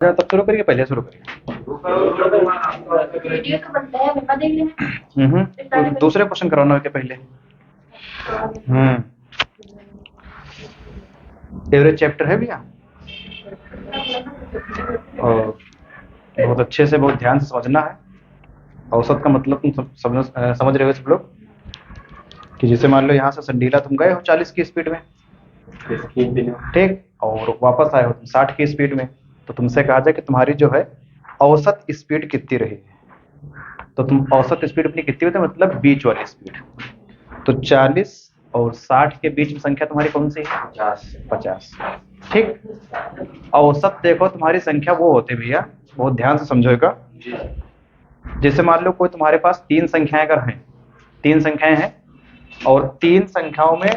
तब शुरू करिए, पहले शुरू करिए। वीडियो तो बनता है, मम्मा देख लेना। दूसरे क्वेश्चन कराना है पहले। एवरेज चैप्टर है भैया, और बहुत अच्छे से बहुत ध्यान से समझना है। औसत का मतलब तुम समझ रहे हो सब लोग, कि जैसे मान लो यहाँ से संडीला तुम गए हो 40 की स्पीड में, ठीक, और वापस आए हो तुम 60 की स्पीड में, तो तुमसे कहा जाए कि तुम्हारी जो है औसत स्पीड कितनी रही है। तो तुम औसत स्पीड अपनी कितनी होती है, मतलब बीच वाली स्पीड। तो 40 और 60 के बीच में संख्या तुम्हारी कौन सी है? 50। ठीक, औसत देखो तुम्हारी संख्या वो होते भैया, बहुत ध्यान से समझोगा। जैसे मान लो कोई तुम्हारे पास 3 संख्याएं अगर हैं, 3 संख्याएं हैं, और 3 संख्याओं में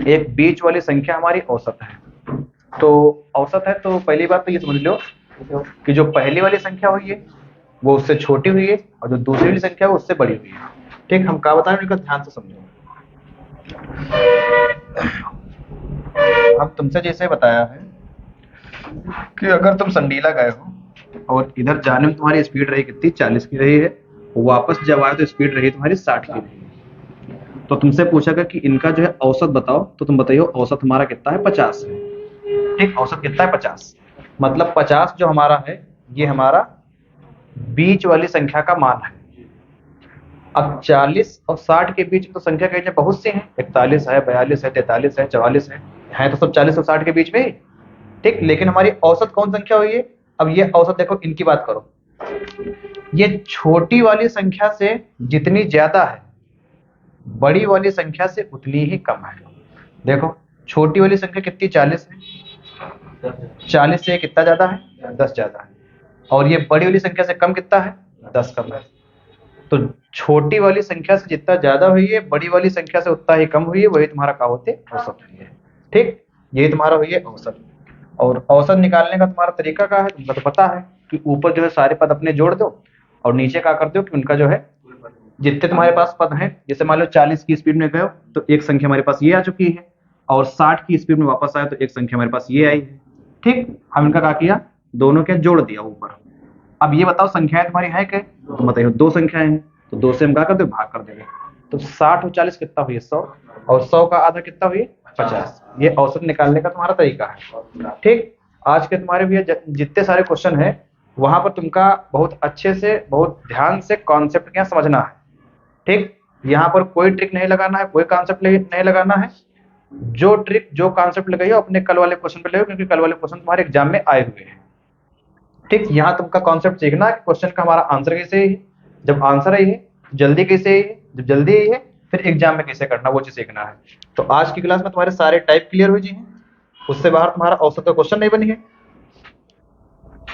एक बीच वाली संख्या हमारी औसत है। तो औसत है तो पहली बात तो ये समझ लो कि जो पहली वाली संख्या हुई है वो उससे छोटी हुई है, और जो दूसरी वाली संख्या है वो उससे बड़ी हुई है। ठीक, हम क्या बता रहे हैं उनका ध्यान से समझो। अब तुमसे जैसे बताया है कि अगर तुम संडीला गए हो और इधर जाने में तुम्हारी स्पीड रही कितनी, 40 की रही है, वापस जब आए तो स्पीड रही तुम्हारी 60 की रही है। तो तुमसे पूछेगा कि इनका जो है औसत बताओ, तो तुम बताइए औसत हमारा कितना है, 50 है। ठीक, औसत कितना है, 50। मतलब 50 जो हमारा है ये हमारा बीच वाली संख्या का मान है। अब 40 और 60 के बीच में तो संख्या कहीं बहुत सी है, 41 है, 42 है, 43 है, 44 है तो सब 40 और 60 के बीच में ही। ठीक, लेकिन हमारी औसत कौन संख्या हुई है? अब ये औसत देखो, इनकी बात करो, ये छोटी वाली संख्या से जितनी ज्यादा है बड़ी वाली संख्या से उतनी ही कम है। देखो छोटी वाली संख्या कितनी, 40 है, 40 से कितना ज्यादा है, 10 ज्यादा है, और ये बड़ी वाली संख्या से कम कितना है, 10 कम है। तो छोटी वाली संख्या से जितना ज्यादा हुई है बड़ी वाली संख्या से उतना ही कम हुई है, वही तुम्हारा क्या होते औसत हुई है। ठीक, यही तुम्हारा हुई है औसत। और औसत निकालने का तुम्हारा तरीका क्या है, तुमको तो पता है कि ऊपर जो है सारे पद अपने जोड़ दो, और नीचे क्या कर दो कि उनका जो है जितने तुम्हारे पास पद हैं, जैसे मान लो 40 की स्पीड में गए हो तो एक संख्या हमारे पास ये आ चुकी है, और 60 की स्पीड में वापस आए तो एक संख्या हमारे पास ये आई है। ठीक, हम इनका क्या किया, दोनों के जोड़ दिया ऊपर। अब ये बताओ संख्याएं तुम्हारी है क्या, तो बताइए 2 संख्याएं हैं, तो 2 से हम क्या कर दो, भाग कर देंगे। तो 60 और 40 कितना हुई, 100, और 100 का आधा कितना हुई, 50। ये औसत निकालने का तुम्हारा तरीका है। ठीक, आज के तुम्हारे भी जितने सारे क्वेश्चन है वहां पर तुमका बहुत अच्छे से बहुत ध्यान से कॉन्सेप्ट क्या समझना है। ठीक, यहाँ पर कोई ट्रिक नहीं लगाना है, कोई कॉन्सेप्ट नहीं लगाना है। जो ट्रिक जो कॉन्सेप्ट लगाइए अपने कल वाले क्वेश्चन पे लगाओ, क्योंकि कल वाले क्वेश्चन तुम्हारे एग्जाम में आए हुए हैं। ठीक, यहाँ तुमका कॉन्सेप्ट सीखना है कि क्वेश्चन का हमारा आंसर कैसे है, जब आंसर है जल्दी कैसे है, जब जल्दी है फिर एग्जाम में कैसे करना, वो चीज सीखना है। तो आज की क्लास में तुम्हारे सारे टाइप क्लियर हुए जी हैं, उससे बाहर तुम्हारा औसत का क्वेश्चन नहीं बनी है।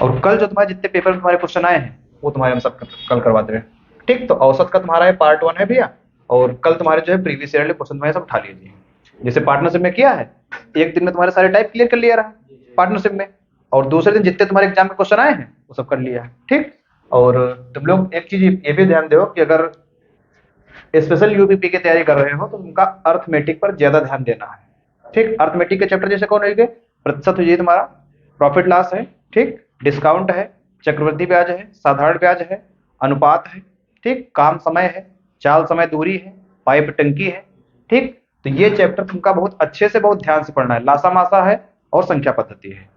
और कल जो तुम्हारे जितने पेपर में तुम्हारे क्वेश्चन आए हैं वो तुम्हारे हम सब कल करवा दे रहे हैं। ठीक, तो औसत का तुम्हारा है पार्ट 1 है भैया, और कल तुम्हारे जो है प्रीवियस ईयर क्वेश्चन तुम्हारे सब उठा लीजिए। जैसे पार्टनरशिप में किया है, एक दिन में तुम्हारे सारे टाइप क्लियर कर लिया रहा पार्टनरशिप में, और दूसरे दिन जितने तुम्हारे एग्जाम में क्वेश्चन आए हैं वो सब कर लिया है। ठीक, और तुम लोग एक चीज ये भी ध्यान दो कि अगर स्पेशल यूपीपी की तैयारी कर रहे हो तो उनका अर्थमेटिक पर ज्यादा ध्यान देना है। ठीक, अर्थमेटिक के चैप्टर जैसे कौन है, प्रतिशत हुई तुम्हारा, प्रॉफिट लॉस है, ठीक, डिस्काउंट है, चक्रवृद्धि ब्याज है, साधारण ब्याज है, अनुपात है, ठीक, काम समय है, चाल समय दूरी है, पाइप टंकी है। ठीक, तो ये चैप्टर तुमका बहुत अच्छे से बहुत ध्यान से पढ़ना है, लासा मासा है और संख्या पद्धति है।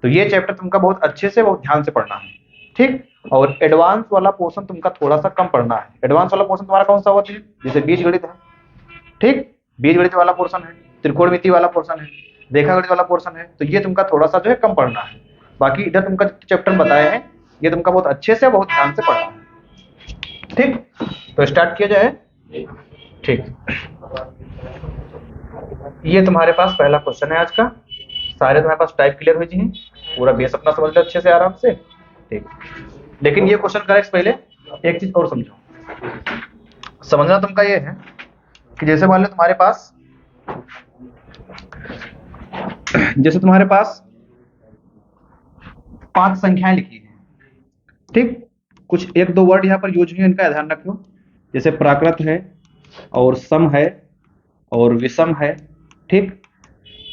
तो ये चैप्टर तुमका बहुत अच्छे से बहुत ध्यान से पढ़ना है। ठीक, और एडवांस वाला पोर्शन तुमका थोड़ा सा कम पढ़ना है। एडवांस वाला पोर्शन तुम्हारा कौन सा होता है, जैसे बीजगणित है, ठीक, बीजगणित वाला पोर्शन है, त्रिकोणमिति वाला पोर्शन है, रेखागणित वाला पोर्शन है, तो ये तुमका थोड़ा सा जो है कम पढ़ना है। बाकी इधर तुमका चैप्टर बताए हैं ये तुमका बहुत अच्छे से बहुत ध्यान से पढ़ना है। ठीक, तो स्टार्ट किया जाए। ठीक, ये तुम्हारे पास पहला क्वेश्चन है आज का, सारे तुम्हारे पास टाइप क्लियर हुई जी, पूरा बेस अपना समझ लो अच्छे से आराम से। ठीक, लेकिन ये क्वेश्चन करेक्ट पहले एक चीज और समझो, समझना तुमका ये है कि जैसे मान लो तुम्हारे पास जैसे तुम्हारे पास 5 संख्याएं लिखी हैं, ठीक, कुछ 1-2 वर्ड यहाँ पर यूज हुए इनका ध्यान रखो, जैसे प्राकृत है और सम है और विषम है। ठीक,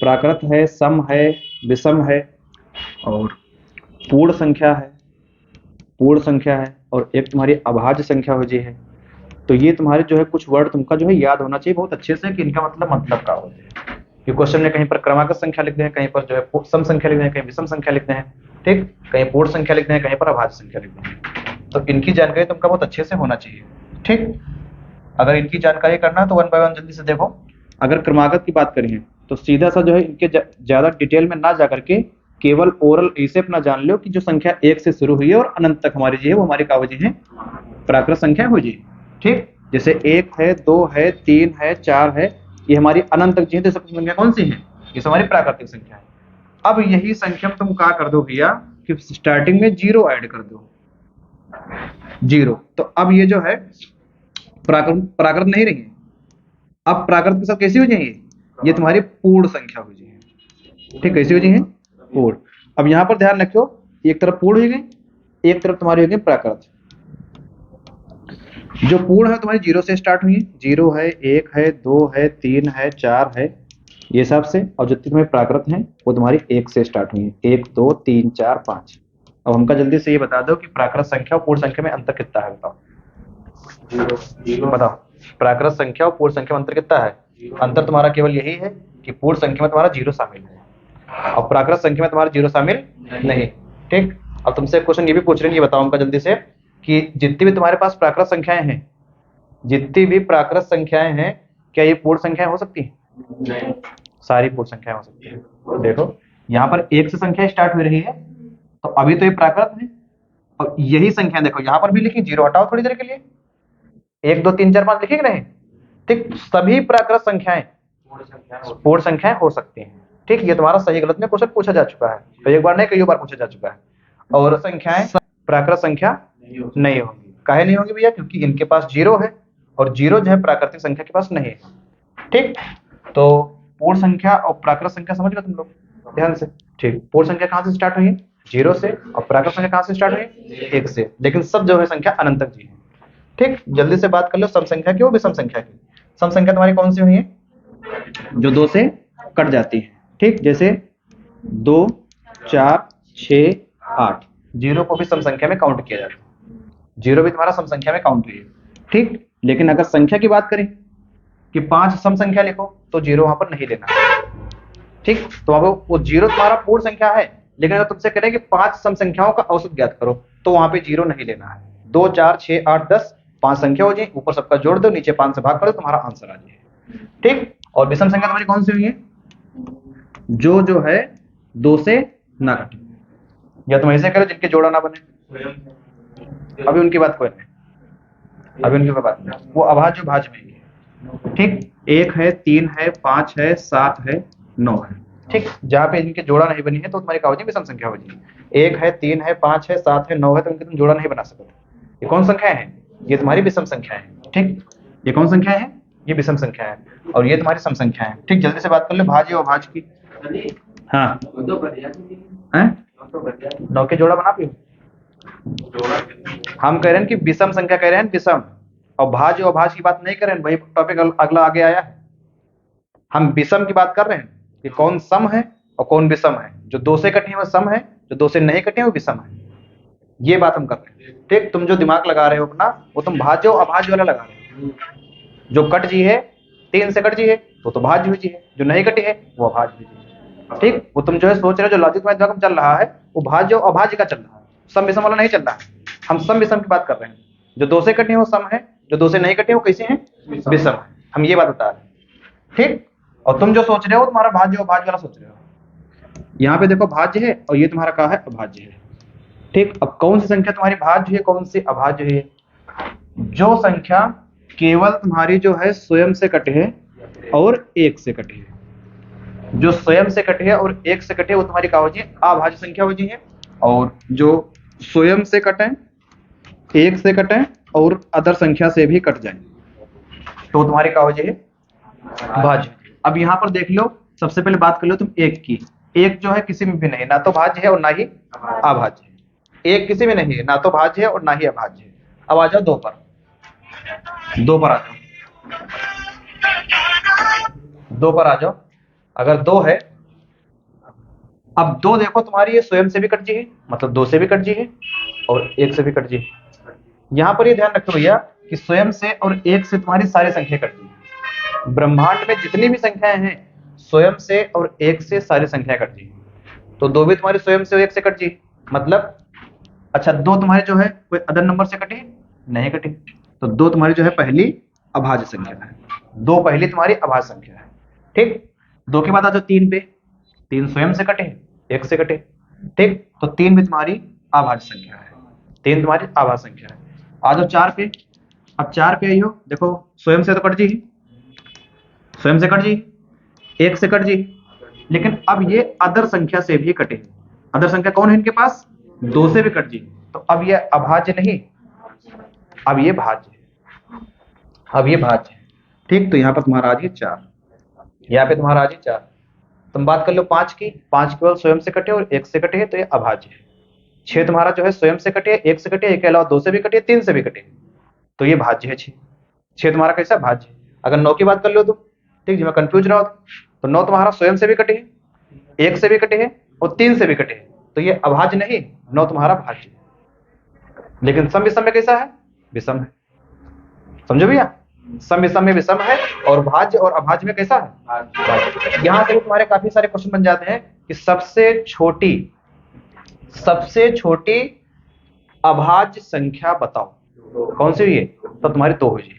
प्राकृत है, सम है, विषम है और पूर्ण संख्या है, पूर्ण संख्या है, और एक तुम्हारी अभाज्य संख्या हो जी है। तो ये तुम्हारे जो है कुछ वर्ड तुमका जो है याद होना चाहिए बहुत अच्छे से कि इनका मतलब का होते हैं। कि क्वेश्चन में कहीं पर क्रमागत संख्या लिखते हैं, कहीं पर जो है सम संख्या लिखते हैं, कहीं विषम संख्या लिखते हैं, ठीक, कहीं पूर्ण संख्या लिखते हैं, कहीं पर अभाज्य संख्या लिखते हैं। तो इनकी जानकारी तुमका बहुत अच्छे से होना चाहिए, ठीक। अगर इनकी जानकारी करना है तो वन बाय वन जल्दी से देखो। अगर क्रमागत की बात करें तो सीधा सा जो है इनके ज्यादा डिटेल में ना जाकर के केवल ओरल ऐसे अपना जान लो कि जो संख्या 1 से शुरू हुई है और अनंत तक हमारी जी है वो हमारी कावजी है प्राकृत संख्या हो जी, ठीक। जैसे 1 है, 2 है, 3 है, 4 है, ये हमारी अनंत तक जी है। तो सब संख्या कौन सी है? ये हमारी प्राकृतिक संख्या है। अब यही संख्या में तुम क्या कर दो भैया कि स्टार्टिंग में 0 ऐड कर दो, 0। तो अब ये जो है प्राकृत नहीं रही। अब प्राकृत के साथ कैसी हो जाएंगे? ये तुम्हारी पूर्ण संख्या हो जाएगी, ठीक। कैसी हो जाएंगे? पूर्ण। अब यहां पर ध्यान रखो, एक तरफ पूर्ण हो गई, एक तरफ तुम्हारी हो गई प्राकृत। जो पूर्ण है तुम्हारी 0 से स्टार्ट हुई है, 0 है, 1 है, 2 है, 3 है, 4 है, ये हिसाब से। और जितनी तुम्हारी प्राकृत हैं वो तुम्हारी 1 से स्टार्ट हुई है, 1 2 3 4 5। अब हमका जल्दी से ये बता दो कि प्राकृत संख्या और पूर्ण संख्या में अंतर कितना है, बताओ। बताओ, प्राकृत संख्या और पूर्ण संख्या में अंतर कितना है? अंतर तुम्हारा केवल यही है कि पूर्ण संख्या में तुम्हारा 0 शामिल है और प्राकृत संख्या में तुम्हारा 0 शामिल नहीं, ठीक। अब तुमसे क्वेश्चन ये भी पूछ रहे हैं, ये बताओ हमका जल्दी से कि जितनी भी तुम्हारे पास प्राकृत संख्याएं हैं, जितनी भी प्राकृत संख्याएं हैं, क्या ये पूर्ण संख्याएं हो सकती हैं? नहीं, सारी पूर्ण संख्याएं हो सकती है। देखो यहाँ पर 1 से संख्या स्टार्ट हो रही है, तो अभी तो ये प्राकृत है। और यही संख्या देखो यहाँ पर भी लिखी, 0 हटाओ थोड़ी देर के लिए, 1 2 3 4 5 लिखे कि नहीं, ठीक। सभी प्राकृत संख्याएं पूर्ण संख्याएं हो सकती हैं, ठीक। ये तुम्हारा सही गलत में क्वेश्चन पूछा जा चुका है, तो एक बार नहीं कई बार पूछा जा चुका है। और संख्याएं प्राकृत संख्या नहीं होगी। काहे नहीं होगी भैया? क्योंकि इनके पास 0 है और 0 जो है प्राकृतिक संख्या के पास नहीं है, ठीक। तो पूर्ण संख्या और प्राकृत संख्या समझ लो तुम लोग ध्यान से, ठीक। पूर्ण संख्या कहां से स्टार्ट हुई है? 0 से। और प्राकृत संख्या कहां से स्टार्ट हुई? 1 से। लेकिन सब जो है संख्या अनंत तक जी है, ठीक। जल्दी से बात कर लो सम संख्या की और विषम संख्या की। सम संख्या तुम्हारी कौन सी हुई है? जो 2 से कट जाती है, ठीक। जैसे 2 4 6 8, 0 को भी सम संख्या में काउंट किया जाता है, 0 भी तुम्हारा सम संख्या में काउंट हुई है, ठीक। लेकिन अगर संख्या की बात करें कि 5 सम संख्या लिखो तो 0 वहां पर नहीं लेना, ठीक। तो वहां पर वो 0 तुम्हारा पूर्ण संख्या है, लेकिन अगर तुमसे करें कि 5 सम संख्याओं का औसत ज्ञात करो तो वहां पे 0 नहीं लेना है। 2 4 6 8 10 5 संख्या हो जाए, ऊपर सबका जोड़ दो, नीचे 5 से भाग करो, तुम्हारा आंसर आ जाए, ठीक। और विषम संख्या तुम्हारी कौन सी हुई है? जो है 2 से ना कटे, या तुम ऐसे करो जिनके जोड़ा ना बने। अभी उनकी बात कोई नहीं, अभी उनकी कोई बात नहीं, वो अभाज्य भाज्य में ही है, ठीक। 1 है, 3 है, 5 है, 7 है, 9 है, ठीक। जहाँ पे इनके जोड़ा नहीं बनी है तो तुम्हारी क्या हो जाएगी? विषम संख्या हो जाएगी। 1 है, 3 है, 5 है, 7 है, 9 है, तो इनके तुम जोड़ा नहीं बना सकते। ये कौन संख्या है? ये तुम्हारी विषम संख्या है, ठीक। ये कौन संख्या है? ये विषम संख्या है, और ये तुम्हारी सम संख्या है, ठीक। जल्दी से बात कर लो भाज्य और अभाज्य की। हाँ, 9 के जोड़ा बना पियो। हम कह रहे हैं कि विषम संख्या कह रहे हैं, विषम। और भाज्य और अभाज्य की बात नहीं कर रहे हैं, वही टॉपिक अगला आगे आया है। हम विषम की बात कर रहे हैं कि कौन सम है और कौन विषम है। जो 2 से कटे हैं वो सम है, जो 2 से नहीं कटे हैं वो विषम है। ये बात हम कर रहे हैं, ठीक। तुम जो दिमाग लगा रहे हो अपना, वो तुम भाज्य और अभाज्य वाला लगा रहे हो। जो कट जी है, 3 से कट जी है तो भाज्य हुई जी है, जो नहीं कटी है वो अभाज्य हुई जी है, ठीक। वो तुम जो है सोच रहे हो, जो लॉजिक में दिमाग में चल रहा है वो भाज्य और अभाज्य का चल रहा है, सम विषम वाला नहीं चल रहा है। हम सम विषम की बात कर रहे हैं। जो 2 से कटे हैं वो सम है, जो 2 से नहीं कटे वो कैसे हैं? विषम है। हम ये बात बता रहे हैं, ठीक। और तुम जो सोच रहे हो तुम्हारा भाज्य और अभाज्य वाला सोच रहे हो। यहाँ पे देखो भाज्य है और ये तुम्हारा क्या है? अभाज्य है, ठीक। अब कौन सी संख्या तुम्हारी भाज्य है, कौन सी अभाज्य है? जो संख्या केवल तुम्हारी जो है स्वयं से कटे है और 1 से कटे है। जो स्वयं से कटे है और 1 से कटे वो तुम्हारी क्या हो जी? अभाज्य संख्या हो जी है। और जो स्वयं से कटे, 1 से कटे और अदर संख्या से भी कट जाए तो तुम्हारी क्या हो जी? भाज्य। अब यहाँ पर देख लो, सबसे पहले बात कर लो तुम 1 की। 1 जो है किसी में भी नहीं, ना तो भाज्य है और ना ही अभाज्य है। 1 किसी में नहीं है, ना तो भाज्य है और ना ही अभाज्य है। अब आ जाओ 2 पर, 2 पर आ जाओ, 2 पर आ जाओ। अगर 2 है, अब 2 देखो तुम्हारी ये स्वयं से भी कट जी है, मतलब 2 से भी कट जी है और 1 से भी कट जी है। यहाँ पर ये ध्यान रखो भैया कि स्वयं से और 1 से तुम्हारी सारी संख्या कट जी है। ब्रह्मांड में जितनी भी संख्याएं हैं स्वयं से और 1 से सारी संख्या कट जी है। तो 2 भी तुम्हारी स्वयं से और 1 से कट जी, मतलब अच्छा 2 तुम्हारे जो है कोई अदर नंबर से कटे नहीं कटे, तो 2 तुम्हारी जो है पहली अभाज्य संख्या है, 2 पहली तुम्हारी अभाज्य संख्या है। ठीक, 2 के बाद आ जाओ 3 पे, 3 स्वयं से कटे 1 से कटे। ठीक, तो 3 भी तुम्हारी अभाज्य संख्या है, 3 तुम्हारी अभाज्य संख्या है। आ जाओ 4 पे, अब 4 पे आइयो, देखो स्वयं से तो कट जी, स्वयं से कट जी, 1 से कट जी, लेकिन अब ये अदर संख्या से भी कटे। अदर संख्या कौन है इनके पास? 2 से भी कट जी, तो अब ये अभाज्य नहीं, अब ये भाज्य है, अब ये भाज्य है। ठीक, तो यहाँ पर तुम्हारा आ गया 4, यहाँ पे तुम्हारा आ गया 4। तुम बात कर लो 5 की, 5 केवल स्वयं से कटे और 1 से कटे है, तो ये अभाज्य है। 6 तुम्हारा जो है स्वयं से कटे, 1 से कटे, 1 के अलावा 2 से भी कटे, 3 से भी कटे, तो ये भाज्य है 6 तुम्हारा कैसा भाज्य है। अगर 9 की बात कर लो तुम, ठीक, मैं कंफ्यूज रहा हो तो 9 तुम्हारा स्वयं से भी कटे है, 1 से भी कटे है और 3 से भी कटे है, तो ये अभाज्य नहीं, 9 तुम्हारा भाज्य है। लेकिन सम विषम में कैसा है? विषम है, समझो भैया, सम विषम में विषम है और भाज्य और अभाज्य में कैसा है? भाज्य। यहाँ से तुम्हारे काफी सारे क्वेश्चन बन जाते हैं कि सबसे छोटी अभाज्य संख्या बताओ, कौन सी हुई है? तो तुम्हारी 2 हुई है।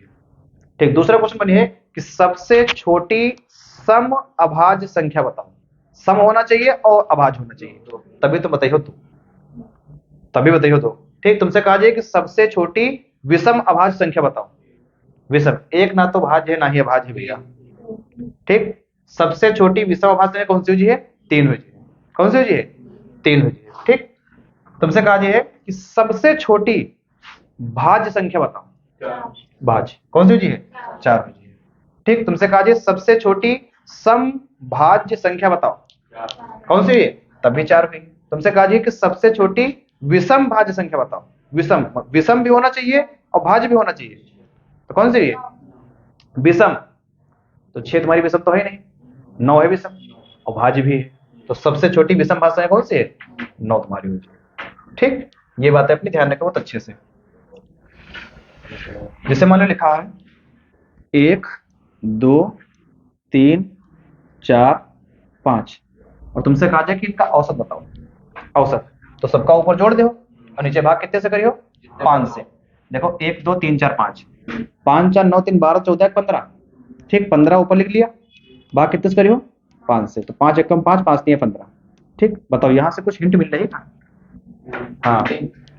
ठीक, दूसरा क्वेश्चन बनिए कि सबसे छोटी सम अभाज्य संख्या बताओ। सम होना चाहिए और अभाज्य होना चाहिए, तभी तुम बताइए तो, तभी बताइए तो। ठीक, तुमसे कहा जाए कि सबसे छोटी विषम अभाज्य संख्या बताओ। विषम, एक ना तो भाज्य है ना ही अभाज्य है भैया। ठीक, सबसे छोटी विषम अभाज्य संख्या कौन सी हुई है? 3 हुई है। कौन सी हुई है? 3 हुई है। ठीक, तुमसे कहा जाए कि सबसे छोटी भाज्य संख्या बताओ। भाज्य कौन सी हुई है? 4 हुई है। ठीक, तुमसे कहा जाए सबसे छोटी सम भाज्य संख्या बताओ, कौन सी हुई है? तब भी 4 हुई। तुमसे कहा जाए कि सबसे छोटी विषम भाज्य संख्या बताओ। विषम, विषम भी होना चाहिए और भाज्य भी होना चाहिए, तो कौन सी है? विषम, तो 6 तुम्हारी विषम तो है नहीं, 9 है विषम और भाज्य भी है, तो सबसे छोटी विषम भाज्य कौन सी है? 9 तुम्हारी हुई। ठीक, ये बात है अपनी ध्यान रखो बहुत अच्छे से। जैसे मान लो लिखा है 1 2 3 4 5 और तुमसे कहा जाए कि इनका औसत बताओ। औसत, तो सबका ऊपर जोड़ दो और नीचे भाग कितने से करियो? 5 से। देखो 1 2 3 4 5, 5 4 9 3 12 14 15। ठीक, 15 ऊपर लिख लिया, भाग कितने से करियो? 5 से, तो 5 एकम 5, 5 3 15। ठीक, बताओ यहाँ से कुछ हिंट मिल रही है ना? हाँ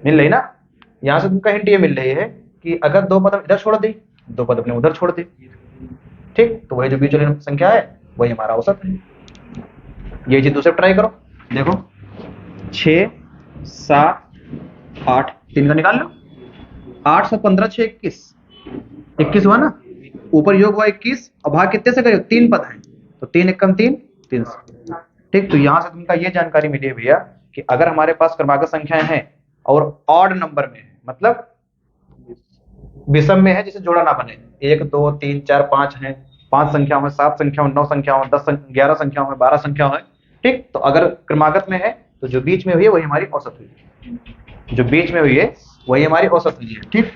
मिल रही ना, यहाँ से तुमका हिंट ये मिल रही है कि अगर 2 पद इधर छोड़ दी, 2 पद अपने उधर छोड़ दी, ठीक, तो वही जो बीच वाली संख्या है वही हमारा औसत है। ये चीज दूसरे ट्राई करो, देखो 6 7 8, 3 का निकाल लो, 8 7 15 6 21 हुआ ना, ऊपर योग हुआ 21 और भाग कितने से करियो? 3 पद हैं, तो 3 एकम 3 3 से। ठीक, तो यहाँ से तुमका ये जानकारी मिली है भैया कि अगर हमारे पास क्रमागत संख्याएं हैं और ऑड नंबर में है, मतलब विषम में है जिसे जोड़ा ना बने, 1 2 3 4 5 है, 5 संख्याओं में, 7 संख्याओं में, 9 संख्याओं में, 10 11 संख्याओं में, 12 संख्याओं में। ठीक, तो अगर क्रमागत में है तो जो बीच में हुई है वही हमारी औसत हुई है, जो बीच में हुई है वही हमारी औसत हुई है। ठीक,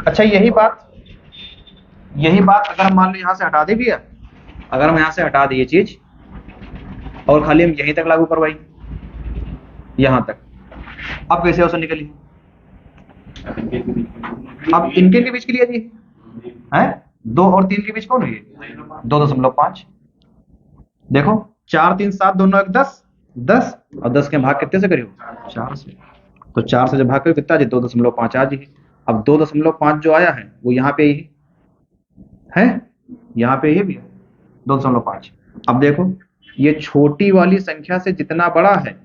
अच्छा यही बात अगर हम मान लो यहाँ से हटा दे भैया, अगर हम यहाँ से हटा दें ये चीज और खाली हम यहीं तक लागू करवाई, यहाँ तक, अब कैसे औसत निकली? अब इनके के बीच के लिए जी है 2 और 3 के बीच कौन हुई है? 2.5। देखो 4 3 7 2 9 1 10 10 और 10 के भाग कितने से करियो? 4 से, तो 4 से जब भाग करियो कितना जी? 2.5 आ जी। अब 2.5 जो आया है वो यहाँ पे ही है, यहाँ पे ही भी 2.5। अब देखो ये छोटी वाली संख्या से जितना बड़ा है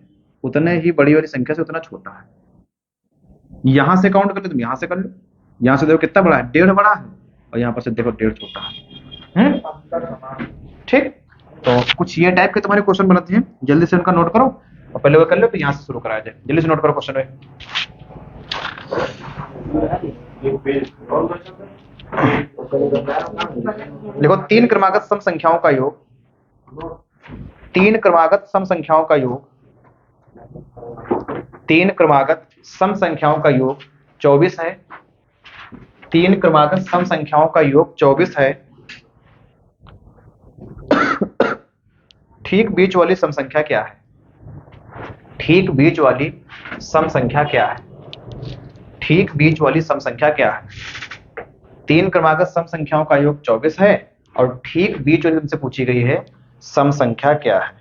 उतने ही बड़ी वाली संख्या से उतना छोटा है। यहाँ से काउंट कर लो तुम, यहाँ से कर लो, यहाँ से देखो कितना बड़ा है? 1.5 बड़ा है और यहाँ पर से देखो 1.5 छोटा है। ठीक, तो कुछ ये टाइप के तुम्हारे क्वेश्चन बनते हैं, जल्दी से उनका नोट करो और पहले वो कर लो तो यहाँ से शुरू कराया जाए। जल्दी से नोट करो क्वेश्चन में। देखो 3 क्रमागत सम संख्याओं का योग, 3 क्रमागत सम संख्याओं का योग तीन क्रमागत सम संख्याओं का योग 24 है। तीन क्रमागत सम संख्याओं का योग 24 है। ठीक बीच वाली सम संख्या क्या है? ठीक बीच वाली सम संख्या क्या है? ठीक बीच वाली सम संख्या क्या है? तीन क्रमागत सम संख्याओं का योग 24 है और ठीक बीच वाली तुमसे पूछी गई है सम संख्या क्या है?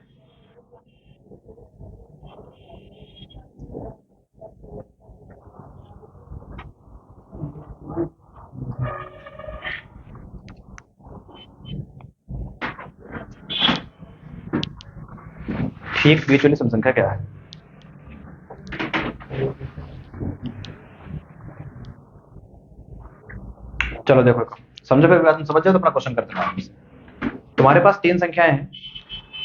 ठीक बीच वाली सम संख्या क्या है? चलो देखो, समझो फिर तुम समझ जाओ तो अपना क्वेश्चन करते हैं। तुम्हारे पास तीन संख्याएं हैं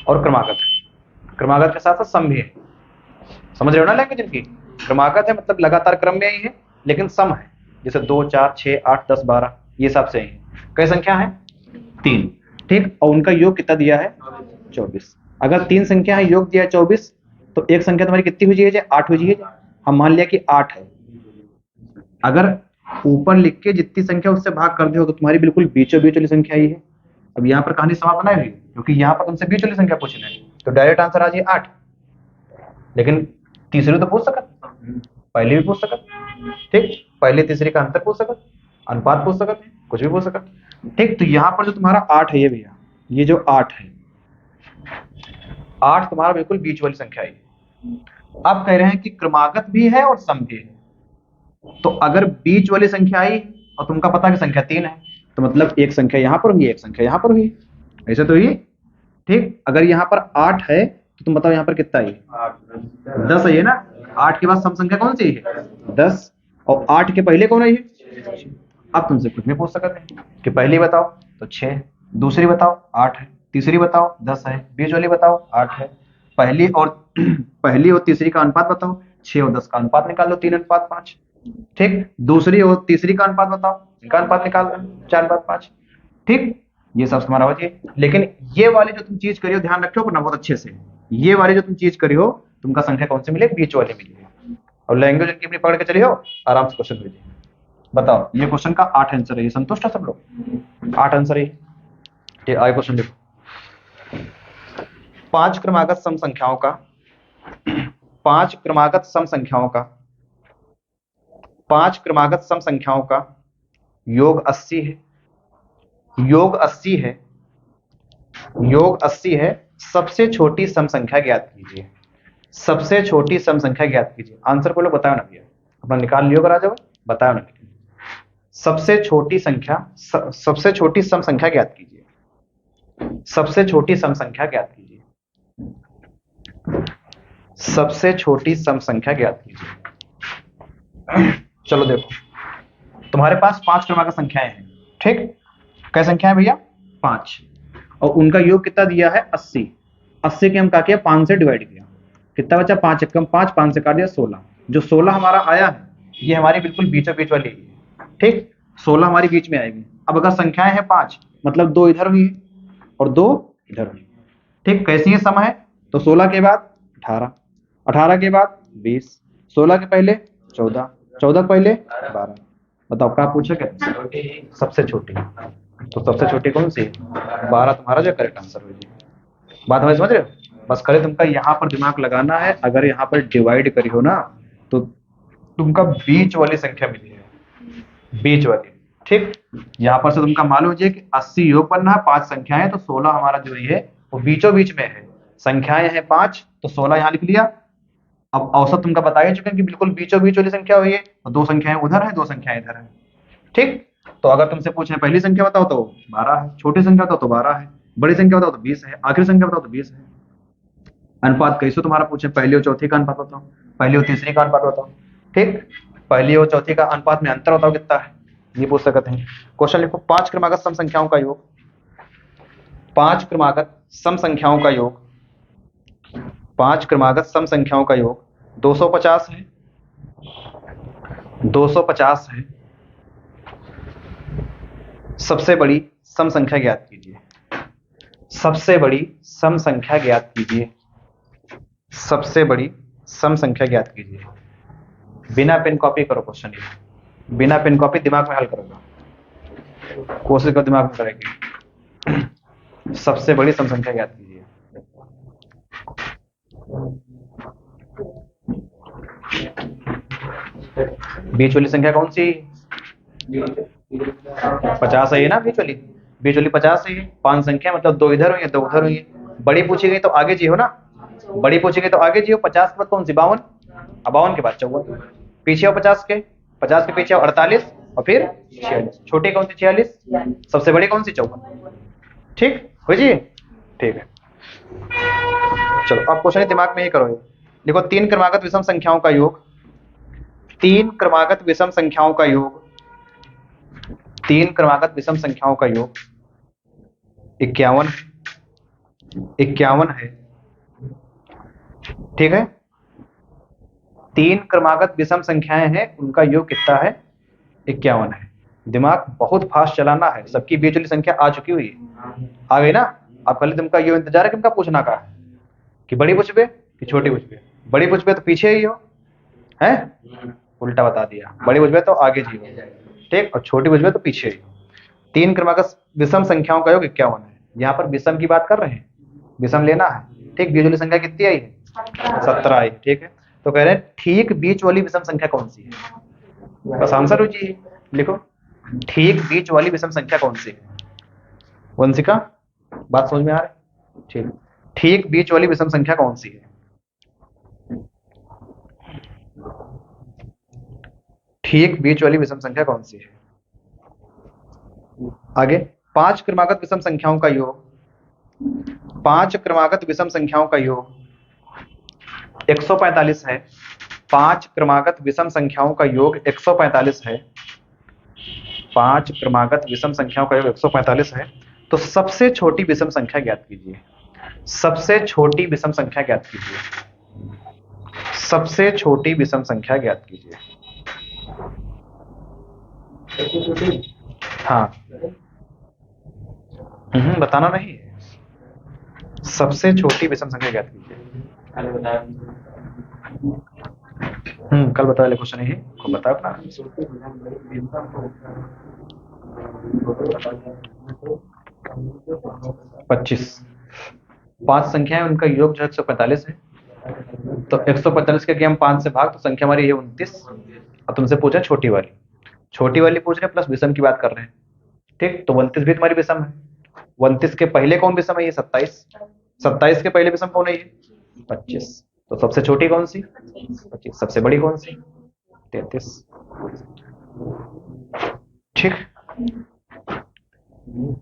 और क्रमागत है। क्रमागत के साथ साथ सम भी है। समझ रहे हो ना लैंग्वेज इनकी? क्रमागत है मतलब लगातार क्रम में ही है, लेकिन सम है जैसे 2 4 6 8 10 12 ये हिसाब से है। कई संख्या है? तीन। ठीक, और उनका योग कितना दिया है? 24। अगर तीन संख्या है, योग दिया है 24, तो एक संख्या तुम्हारी कितनी हुई है? 8 हुई है। हम मान लिया कि 8 है। अगर ऊपर लिख के जितनी संख्या उससे भाग कर दो तो तुम्हारी बिल्कुल बीचों बीच वाली संख्या ही है। अब यहाँ पर कहानी समाप्त बनाई हुई, क्योंकि यहाँ पर तुमसे बीच वाली संख्या पूछना है, तो डायरेक्ट आंसर आ जाए 8। लेकिन तीसरी तो पूछ सकत, पहले भी पूछ सकत। ठीक, पहले तीसरी का अंतर पूछ सकत, अनुपात पूछ सकत, कुछ भी पूछ सकत। ठीक, तो यहाँ पर जो तुम्हारा 8 है ये भैया, ये जो 8 है, 8 तुम्हारा बिल्कुल बीच वाली संख्या है। अब कह रहे हैं कि क्रमागत भी है और सम भी है। तो अगर बीच वाली संख्या आई और तुमका पता कि संख्या 3 है, तो मतलब एक संख्या यहाँ पर हुई, एक संख्या यहाँ पर हुई, ऐसे तो ये। ठीक, अगर यहाँ पर 8 है तो तुम बताओ यहाँ पर कितना है? 10 है ना। 8 के बाद सम संख्या कौन सी है? 10। और 8 के पहले कौन है ये? अब तुमसे कुछ भी पूछ सकते हैं कि पहली बताओ तो 6, दूसरी बताओ 8 है, तीसरी बताओ 10 है, बीच वाली बताओ 8 है। पहली और तीसरी का अनुपात बताओ, 6 और 10 का अनुपात निकाल लो, 3:5। ठीक, दूसरी और तीसरी का अनुपात बताओ, इनका अनुपात निकाल लो, 4:5। ठीक, ये सब तुम्हारा हो जाए। लेकिन ये वाली जो तुम चीज करी हो, ध्यान रखो ना बहुत अच्छे से, ये वाली जो तुम चीज करी हो, तुमका संख्या कौन सी मिले? बीच वाली मिली। और लैंग्वेज इनकी अपनी पकड़ के चली हो, आराम से क्वेश्चन भेजिए। बताओ, ये क्वेश्चन का 8 आंसर है। ये संतुष्ट है सब लोग? 8 आंसर है। ठीक, आगे क्वेश्चन देखो। 5 क्रमागत सम संख्याओं का 5 क्रमागत सम संख्याओं का 5 क्रमागत सम संख्याओं का योग 80 है। योग 80 है। योग 80 है। सबसे छोटी सम संख्या ज्ञात कीजिए। सबसे छोटी सम संख्या ज्ञात कीजिए। आंसर को लोग बताओ ना भैया, अपना निकाल लियो करा जाओ, बताओ ना। सबसे छोटी संख्या, सबसे छोटी सम संख्या ज्ञात कीजिए। सबसे छोटी सम संख्या ज्ञात कीजिए। सबसे छोटी सम संख्या ज्ञात कीजिए। चलो देखो, तुम्हारे पास 5 क्रमागत संख्याएं हैं। ठीक, क्या संख्या है भैया? 5। और उनका योग कितना दिया है? 80। 80 के हम क्या किया? 5 से डिवाइड किया। कितना बचा? 5 एकम 5, 5 से काट दिया 16। जो 16 हमारा आया है, ये हमारी बिल्कुल बीचों बीच वाली है। ठीक, 16 हमारी बीच में आएगी। अब अगर संख्याएं हैं 5, मतलब 2 इधर हुई और 2 इधर हुई। ठीक, कैसी है सम है? तो 16 के बाद 18, 18 के बाद 20, 16 के पहले 14, 14 के पहले 12। बताओ क्या पूछे? क्या सबसे छोटी? तो सबसे छोटी कौन सी? 12 तुम्हारा जो करेक्ट आंसर हो जाए। बात हमें समझ रहे हो? बस खाली तुमका यहाँ पर दिमाग लगाना है। अगर यहाँ पर डिवाइड करी हो ना, तो तुमका बीच वाली संख्या मिली है, बीच वाली। ठीक, यहाँ पर से तुमका मालूम हो जाए कि 80 योग बनना है, 5 संख्याएं, तो 16 हमारा जो है वो बीचों बीच में है। संख्याएं हैं 5, तो 16 यहाँ लिख लिया। अब औसत तुमका बता ही चुके कि बिल्कुल बीचों बीच वाली संख्या हुई है, तो 2 संख्याएं उधर है, 2 संख्याएं इधर है। ठीक, तो अगर तुमसे पूछे पहली संख्या बताओ तो 12 है, छोटी संख्या बताओ तो 12 है, बड़ी संख्या बताओ तो 20 है, आखिरी संख्या बताओ तो 20 है। अनुपात कैसे तुम्हारा पूछे? पहली और चौथी का अनुपात बताओ, पहली और तीसरी का अनुपात बताओ। ठीक, पहली और चौथी का अनुपात में अंतर बताओ कितना है, ये पूछ सकते हैं। क्वेश्चन लिखो, 5 क्रमागत सम संख्याओं का योग। 5 क्रमागत सम संख्याओं का योग। 5 क्रमागत सम संख्याओं का योग 250 है। 250 है। सबसे बड़ी सम संख्या ज्ञात कीजिए। सबसे बड़ी सम संख्या ज्ञात कीजिए। सबसे बड़ी सम संख्या ज्ञात कीजिए। बिना पेन कॉपी करो क्वेश्चन, ये बिना पेन कॉपी दिमाग में हल करोगे, कोशिश करो दिमाग में करेंगे। सबसे बड़ी सम संख्या ज्ञात कीजिए। बीच वाली संख्या कौन सी? 50 है ये ना, बीच वाली 50 है। 5 संख्या मतलब 2 इधर हुई है 2 उधर हुई है। बड़ी पूछी गई तो आगे जी हो ना, बड़ी पूछी गई तो आगे जी हो। 50 के बाद कौन सी? 52, 52 के बाद 54, पीछे हो 50 के, 50 के पीछे हो 48 और फिर 46। छोटी कौन सी? 46। सबसे बड़ी कौन सी? 54। ठीक हो जी, ठीक है। चलो अब क्वेश्चन दिमाग में ही करो। देखो, 3 क्रमागत विषम संख्याओं का योग, 3 क्रमागत विषम संख्याओं का योग, 3 क्रमागत विषम संख्याओं का योग 51 है। ठीक है, 3 क्रमागत विषम संख्याएं हैं, उनका योग कितना है? 51 है। दिमाग बहुत फास्ट चलाना है, सबकी बीच वाली संख्या आ चुकी हुई है, आ गई ना। अब खाली तुमका ये इंतजार है कि तुमका पूछना का है कि बड़ी पूछबे कि छोटी पूछबे। बड़ी पूछबे तो पीछे ही हो, है उल्टा बता दिया। बड़ी पूछबे तो आगे जी हो, ठीक, और छोटी पूछबे तो पीछे ही हो। 3 क्रमागत विषम संख्याओं का योग 51 है। यहाँ पर विषम की बात कर रहे हैं, विषम लेना है। ठीक, बीच वाली संख्या कितनी आई है? 17 आई। ठीक है, तो कह रहे हैं ठीक बीच वाली विषम संख्या कौन सी है? बस आंसर हो जी, लिखो ठीक बीच वाली विषम संख्या कौन सी है? वंशिका, बात समझ में आ रही है? ठीक, ठीक बीच वाली विषम संख्या कौन सी है? ठीक बीच वाली विषम संख्या कौन सी है? आगे, 5 क्रमागत विषम संख्याओं का योग, 5 क्रमागत विषम संख्याओं का योग 145 है। 5 क्रमागत विषम संख्याओं का योग 145 है। 5 क्रमागत विषम संख्याओं का योग 145 है। तो सबसे छोटी विषम संख्या ज्ञात कीजिए। सबसे छोटी विषम संख्या ज्ञात कीजिए। सबसे छोटी विषम संख्या ज्ञात कीजिए। हाँ, बताना नहीं, सबसे छोटी विषम संख्या ज्ञात कीजिए। कल बता वाले क्वेश्चन है, को बताओ ना। 25। 5 संख्याएं, उनका योग जो 145 है। तो 145 के हम 5 से भाग, तो संख्या हमारी ये 29। और तुमसे पूछा छोटी वाली, छोटी वाली पूछ रहे प्लस विषम की बात कर रहे हैं। ठीक, तो 29 भी तुम्हारी विषम है। 29 के पहले कौन विषम है? ये 27। 27 के पहले विषम कौन है? ये 25। तो सबसे छोटी कौन सी? 25। सबसे बड़ी कौन सी? 33। ठीक,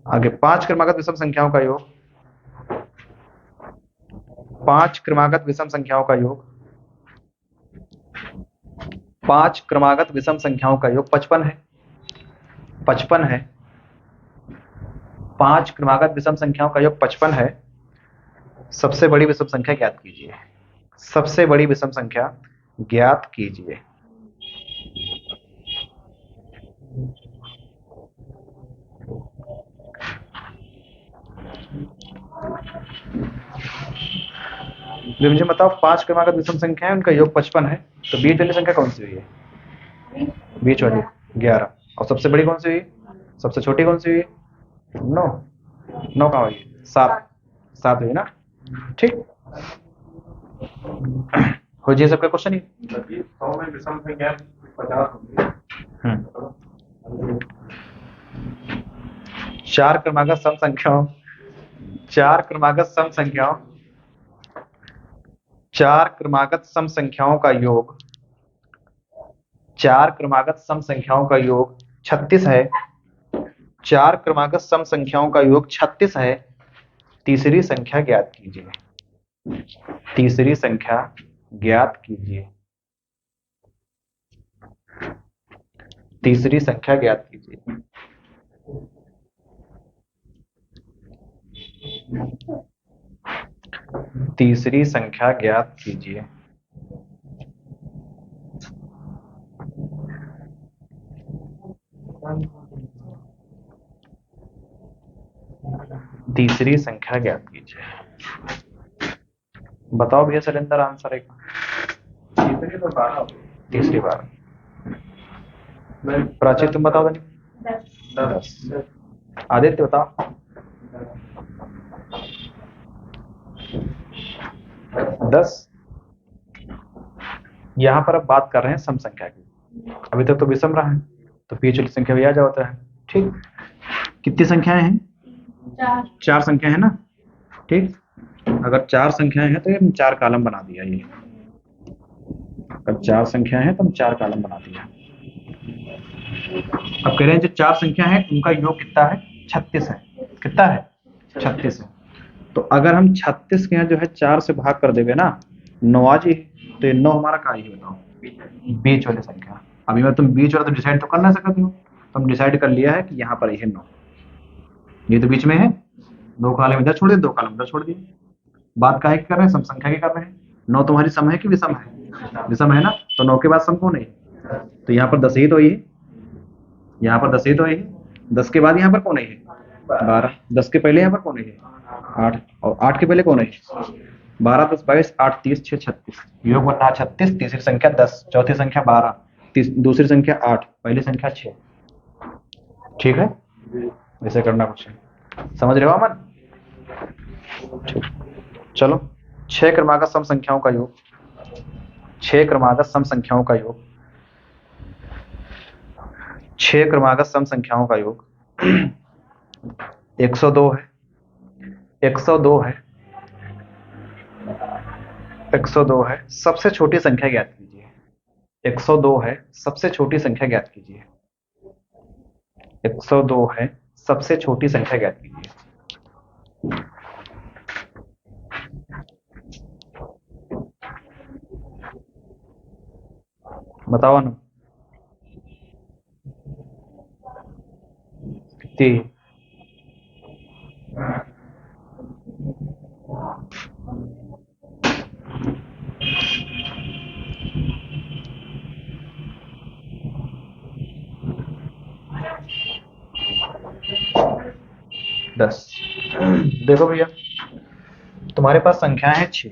आगे 5 क्रमागत विषम संख्याओं का योग, 5 क्रमागत विषम संख्याओं का योग, 5 क्रमागत विषम संख्याओं का योग 55 है। 55 है। 5 क्रमागत विषम संख्याओं का योग 55 है। सबसे बड़ी विषम संख्या ज्ञात कीजिए। सबसे बड़ी विषम संख्या ज्ञात कीजिए। मुझे बताओ, 5 क्रमागत विषम संख्या है, उनका योग 55 है। तो बीच वाली संख्या कौन सी हुई है? बीच वाली 11। और सबसे बड़ी कौन सी हुई? सबसे छोटी कौन सी हुई? 9। 9 कहाँ हुई? 7। 7 हुई ना। ठीक, हो जी सबका क्वेश्चन ही। 100 में विषम संख्या 50 होगी। 4 क्रमागत सम संख्याओं, 4 क्रमागत सम संख्याओं, 4 क्रमागत सम संख्याओं का योग, 4 क्रमागत सम संख्याओं का योग 36 है। 4 क्रमागत सम संख्याओं का योग 36 है। तीसरी संख्या ज्ञात कीजिए। तीसरी संख्या ज्ञात कीजिए। तीसरी संख्या ज्ञात कीजिए। तीसरी संख्या ज्ञात कीजिए। तीसरी संख्या ज्ञात कीजिए। बताओ भैया, सिलेंडर आंसर एक पहली तो 12 हो गई। तीसरी बार। प्राची तुम बताओ बनी। 10 10। आदित्य बताओ। 10। यहाँ पर अब बात कर रहे हैं सम संख्या की। अभी तक तो विषम रहा है, तो बीच वाली संख्या भी आ जाता है। ठीक, कितनी संख्याएं हैं? 4 4 संख्याएं हैं ना। ठीक, अगर 4 संख्याएं हैं तो ये हम 4 कॉलम बना दिया। ये अगर 4 संख्याएं हैं तो हम 4 कॉलम बना दिया। अब कह रहे हैं जो 4 संख्या है उनका योग कितना है? 36 है। कितना है? 36 है। तो अगर हम 36 के यहाँ जो है 4 से भाग कर देंगे ना, 9 आ जी, तो ये 9 हमारा का ही बताओ? बीच वाली संख्या। अभी मैं तुम बीच वाला तो डिसाइड तो कर ना सकते हो, तुम डिसाइड कर लिया है कि यहाँ पर ये 9, ये तो बीच में है। 2 कॉलम इधर छोड़ दिए, 2 कॉलम इधर छोड़ दिए। बात काहे की कर रहे हैं? सम संख्या की कर रहे हैं। 9 तुम्हारी सम है कि विषम है? विषम है ना, तो 9 के बाद सम कौन है? तो यहाँ पर 10 ही तो ये, यहाँ पर 10 ही तो ये। 10 के बाद यहाँ पर कौन है? 12। 10 के पहले यहाँ पर कौन है? 8। और 8 के पहले कौन है? 12 + 22 8 30 6 36। योग बना 36, तीसरी संख्या 10, चौथी संख्या 12, दूसरी संख्या 8, पहली संख्या 6। ठीक है, ऐसे करना कुछ है। समझ रहे हो अमन? ठीक, चलो 6 क्रमागत सम संख्याओं का योग। 6 क्रमागत सम संख्याओं का योग। 6 क्रमागत सम संख्याओं का योग 102 है। 102 है। 102 है। सबसे छोटी संख्या ज्ञात कीजिए। 102 है, सबसे छोटी संख्या ज्ञात कीजिए। 102 है, सबसे छोटी संख्या ज्ञात कीजिए। बताओ ना कितनी? दस। देखो भैया, तुम्हारे पास संख्याएं हैं 6।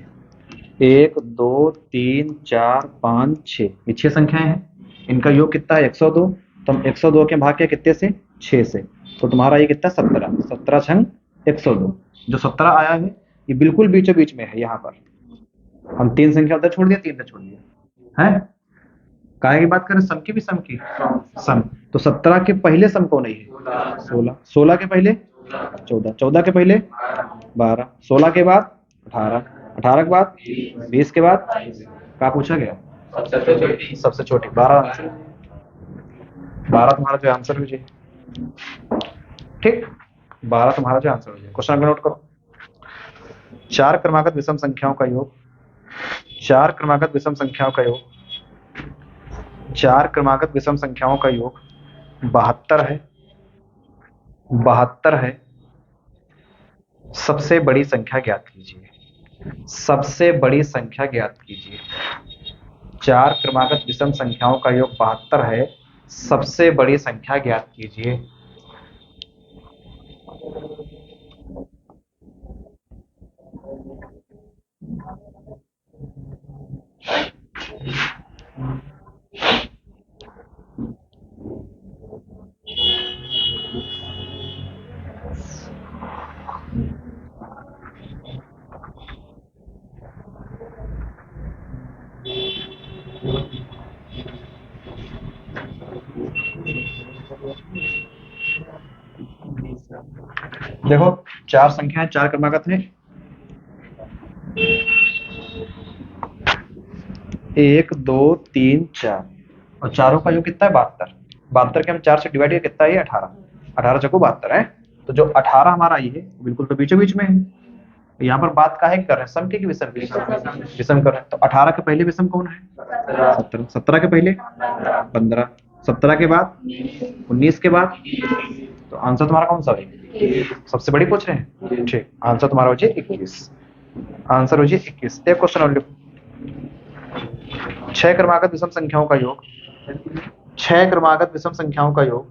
1 2 3 4 5 6, ये 6 संख्याएं हैं। इनका योग कितना है? 102। तो हम 102 के भाग किया कितने से? 6 से। तो तुम्हारा ये कितना? 17। 17 छंग 102। जो 17 आया है ये बिल्कुल बीचों बीच में है। यहाँ पर हम 3 संख्या उधर छोड़ दिया, 3 इधर छोड़ दिया है। काय की बात करें? सम की, भी सम की सम। तो 17 के पहले सम कौन है? 16। 16 के पहले 14। 14 के पहले 12। 16 के बाद 18। 18 के बाद 20 के बाद क्या पूछा गया? सबसे छोटी 12 आंसर। 12 तुम्हारा जो आंसर हो जाए। ठीक, 12 तुम्हारा जो आंसर हो जाए। क्वेश्चन नोट करो। 4 क्रमागत विषम संख्याओं का योग। 4 क्रमागत विषम संख्याओं का योग। 4 क्रमागत विषम संख्याओं का योग 72 है। 72 है। सबसे बड़ी संख्या ज्ञात कीजिए। सबसे बड़ी संख्या ज्ञात कीजिए। 4 क्रमागत विषम संख्याओं का योग 72 है। सबसे बड़ी संख्या ज्ञात कीजिए। देखो 4 संख्याएं, 4 क्रमागत है। 1 2 3 4, और चारों का योग कितना है? 72। 72 के हम 4 से डिवाइड किया कितना है? 18। 18 चौको 72 है। तो जो 18 हमारा ये है बिल्कुल तो बीचों बीच में है। तो यहाँ पर बात काहे कर रहे हैं? सम की विषम की? विषम कर रहे हैं। तो 18 के पहले विषम कौन है? 17। 17 के पहले 15। 17 के बाद 19 के बाद, तो आंसर तुम्हारा कौन सा है? सबसे बड़ी पूछ रहे हैं। ठीक, आंसर तुम्हारा हो जाए 21। आंसर हो जाए 21। एक क्वेश्चन और लिखो। 6 क्रमागत विषम संख्याओं का योग। 6 क्रमागत विषम संख्याओं का योग।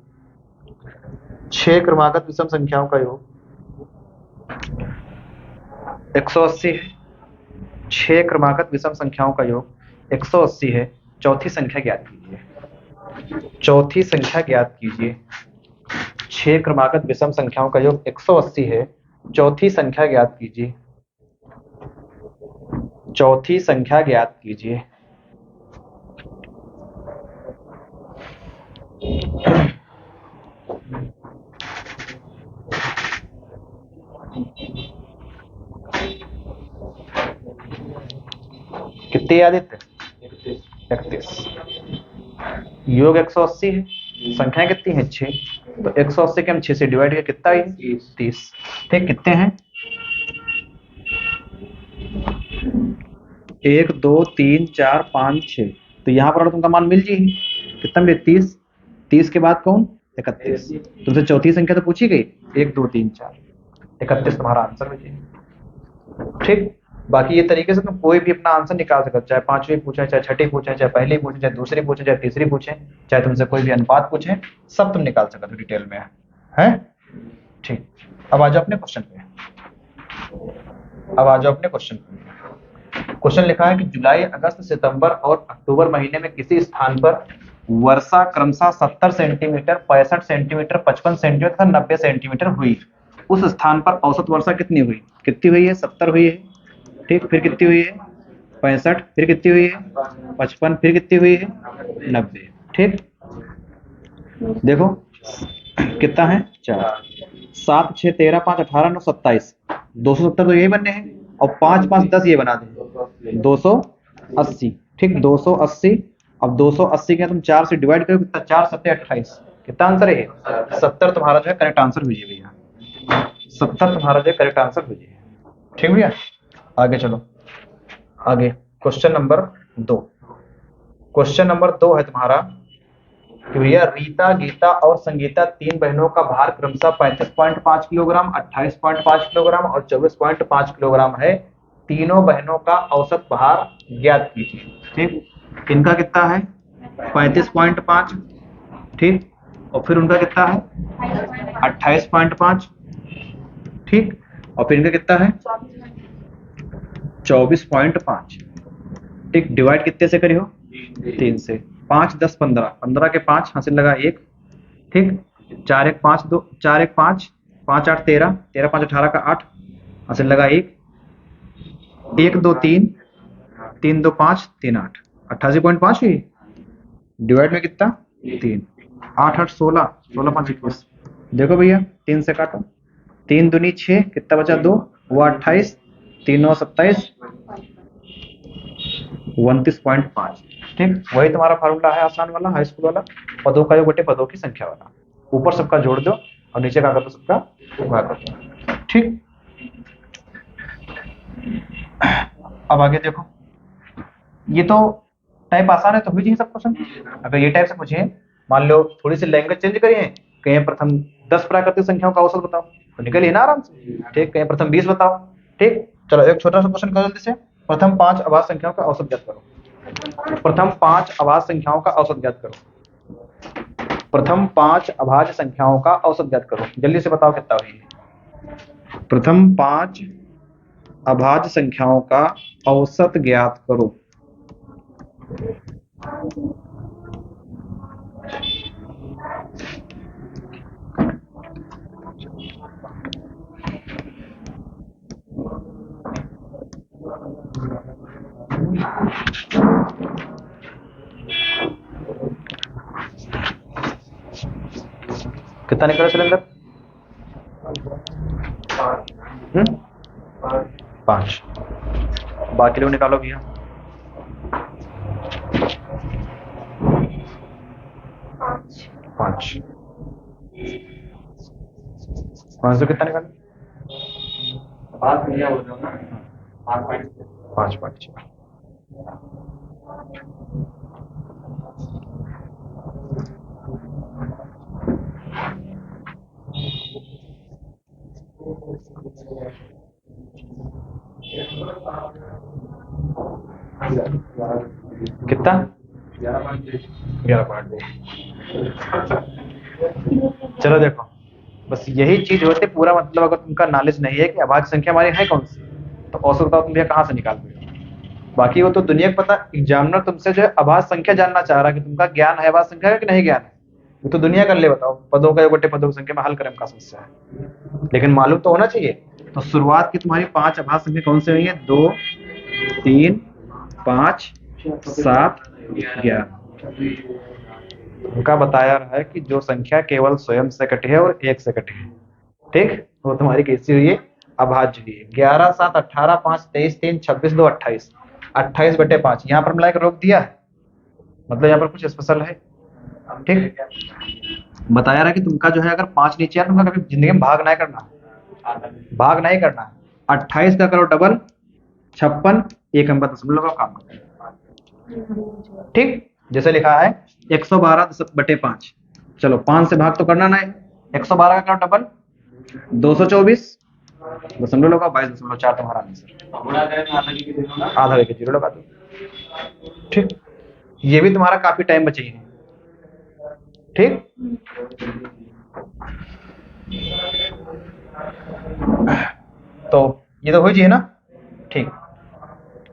6 क्रमागत विषम संख्याओं का योग 180 है। 6 क्रमागत विषम संख्याओं का योग 180 है, चौथी संख्या ज्ञात कीजिए। चौथी संख्या ज्ञात कीजिए। 6 क्रमागत विषम संख्याओं का योग 180 है, चौथी संख्या ज्ञात कीजिए। चौथी संख्या ज्ञात कीजिए। कितनी आदित्य? 31। योग 180 है, संख्या कितनी है? 6। तो 180 के हम 6 से डिवाइड किया, कितना है? 30। ठीक, कितने हैं? 1 2 3 4 5 6। तो यहाँ पर तुमका मान मिल जाएगी, कितना मिले? 30। 30 के बाद कौन? 31। तुमसे चौथी संख्या तो पूछी गई, 1 2 3 4, 31 तुम्हारा आंसर हो जाएगा। ठीक, बाकी ये तरीके से तुम कोई भी अपना आंसर निकाल सकते हो, चाहे पांचवी पूछे, चाहे छठी पूछे, चाहे पहली पूछे, चाहे दूसरी पूछे, चाहे तीसरी पूछे, चाहे तुमसे कोई भी अनुपात पूछे, सब तुम निकाल सकते हो डिटेल में है। ठीक, अब आ जाओ अपने क्वेश्चन पे। क्वेश्चन लिखा है कि जुलाई, अगस्त, सितंबर और अक्टूबर महीने में किसी स्थान पर वर्षा क्रमशः 70 सेंटीमीटर, 65 सेंटीमीटर, 55 सेंटीमीटर तथा 90 सेंटीमीटर हुई। उस स्थान पर औसत वर्षा कितनी हुई? कितनी हुई है? 70 हुई है। ठीक, फिर कितनी हुई है? 65, फिर कितनी हुई है? 55, फिर कितनी हुई है? 90। ठीक, देखो कितना है? 4 7 6 13 5 18 9 27, 270 तो यही बनने हैं, और 5 5 10 ये बना दें, 280। ठीक, 280। अब 280 के तुम 4 से डिवाइड करो, कितना? 4 7 28। कितना आंसर है? 70 तुम्हारा जो है करेक्ट आंसर हुई है भैया। 70 तुम्हारा जो है करेक्ट आंसर हुई है। ठीक भैया, आगे चलो। आगे क्वेश्चन नंबर 2। क्वेश्चन नंबर 2 है तुम्हारा कि भैया रीता, गीता और संगीता 3 बहनों का भार क्रमशः 35.5 किलोग्राम, 28.5 किलोग्राम और 24.5 किलोग्राम है। तीनों बहनों का औसत भार ज्ञात कीजिए। ठीक, इनका कितना है? 35.5। ठीक, और फिर उनका कितना है? 28.5। ठीक, और फिर इनका कितना है? 24.5। ठीक, डिवाइड कितने से करी हो? 3 से। 5 10 15, 15 के 5 हासिल लगा 1। ठीक, 4 1 5 2, 4 1 5, 5 8 13, 13 5 18 का 8 हासिल लगा 1, 1 2 3, 3 2 5 3 8, 88.5 हुई। डिवाइड में कितना? 3, 8 8 16, 16 5 21। देखो भैया 3 से काटो, 3 दूनी 6, कितना बचा? 2, वो 28, 3 9 27, 29.5। ठीक, वही तुम्हारा फार्मूला है आसान वाला, हाई स्कूल वाला, पदों का योग बटे पदों की संख्या वाला। ऊपर सबका जोड़ दो और नीचे का कर दो सबका गुणा कर दो। ठीक, अब आगे देखो, ये तो टाइप आसान है तो हुई सब क्वेश्चन। अगर ये टाइप से पूछे, मान लो थोड़ी सी लैंग्वेज चेंज करिए, कहें प्रथम 10 प्राकृतिक संख्याओं का औसत बताओ, तो निकलिए ना आराम से। ठीक, कहें प्रथम 20 बताओ। ठीक, चलो एक छोटा सा क्वेश्चन करो जल्दी से। प्रथम 5 अभाज्य संख्याओं का औसत ज्ञात करो। प्रथम 5 अभाज्य संख्याओं का औसत ज्ञात करो। प्रथम 5 अभाज्य संख्याओं का औसत ज्ञात करो, जल्दी से बताओ कितना हुई है। प्रथम 5 अभाज्य संख्याओं का औसत ज्ञात करो। कितना निकला सिलेंडर? 5। बाकी लोग निकालो भैया। 5 5 कितना निकाला? 5 कितना? 11.2। चलो देखो, बस यही चीज होते पूरा मतलब, अगर तुमका नॉलेज नहीं है कि अभाज्य संख्या हमारी है कौन सी, तो औसत बताओ तुम भैया कहाँ से निकाल पाओगे। बाकी वो तो दुनिया को पता, एग्जामिनर तुमसे जो है आभास संख्या जानना चाह रहा है कि तुमका ज्ञान है आभास संख्या का कि नहीं ज्ञान है। वो तो दुनिया कर ले, बताओ पदों का योग बटे पदों की संख्या में हल करें का समस्या है, लेकिन मालूम तो होना चाहिए। तो शुरुआत की तुम्हारी 5 आभास संख्या कौन से हुई है? 2, 3, 5, 7, 11। उनका बताया रहा है कि जो संख्या केवल स्वयं से कटी है और एक से कटी है, ठीक, वो तुम्हारी कैसी हुई है? अभाज्य हुई है। 11, 7, 18, 5, 23, 3, 26, 2, 28, 28 बटे 5 यहाँ पर मिला के रोक दिया है, मतलब यहाँ पर कुछ स्पेशल है, ठीक। बताया रहा कि तुमका जो है अगर 5 नीचे है तुमका कभी जिंदगी में भाग नहीं करना, भाग नहीं करना है। 28 का करो डबल 56, 1 अंक दशमलव का काम करो, ठीक। जैसे लिखा है 112 बटे 5, चलो 5 से भाग तो करना नहीं, 112 का करो डबल 224 दशमलव का 22.4 तुम्हारा आंसर, आधा लेके 0 लगा दो, ठीक। ये भी तुम्हारा काफी टाइम बचे है, ठीक। तो ये तो हो चाहिए ना, ठीक।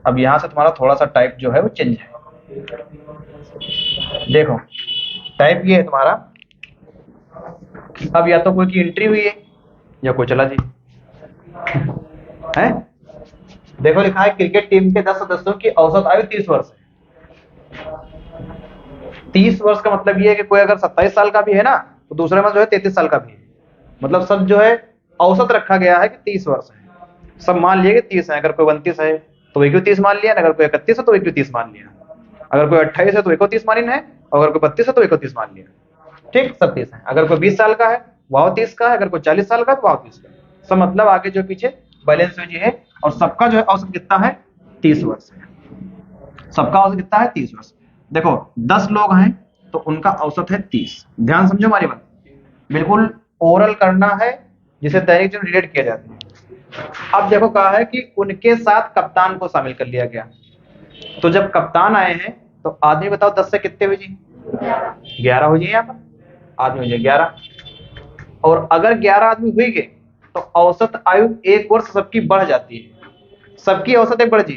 अब यहां से तुम्हारा थोड़ा सा टाइप जो है वो चेंज है। देखो टाइप ये है तुम्हारा, अब या तो कोई की एंट्री हुई है या कोई चला जी है। देखो लिखा है क्रिकेट टीम के 10 सदस्यों की औसत आयु 30 वर्ष है। 30 वर्ष का मतलब ये है कि कोई अगर 27 साल का भी है ना तो दूसरे में जो है 33 साल का भी है, मतलब सब जो है औसत रखा गया है कि 30 वर्ष है। सब मान लिए कि 30 है, अगर कोई 29 है तो एक 30 मान लिया, अगर कोई 31 है तो एक 30 मान लिया, अगर कोई 28 है तो एक 30 मान है, अगर कोई 32 है तो एक 30 मान लिया, ठीक। सब 30 है। अगर कोई 20 साल का है वह 30 का है, अगर कोई 40 साल का है तो वह 30 का, सब मतलब आगे जो पीछे बैलेंस हुई है। और सबका जो है औसत कितना है? 30 वर्ष है। सबका औसत कितना है? 30 वर्ष। देखो 10 लोग हैं तो उनका औसत है 30। ध्यान समझो हमारी बात, बिल्कुल ओरल करना है जिसे दैनिक जीवन रिलेट किया जाता है। अब देखो कहा है कि उनके साथ कप्तान को शामिल कर लिया गया, तो जब कप्तान आए हैं तो आदमी बताओ 10 से कितने हुए जी? 11 हो जाए, यहाँ पर आदमी हो जाए 11। और अगर 11 आदमी हुए गए तो औसत आयु 1 वर्ष सबकी बढ़ जाती है, सबकी औसत एक बढ़ जाए।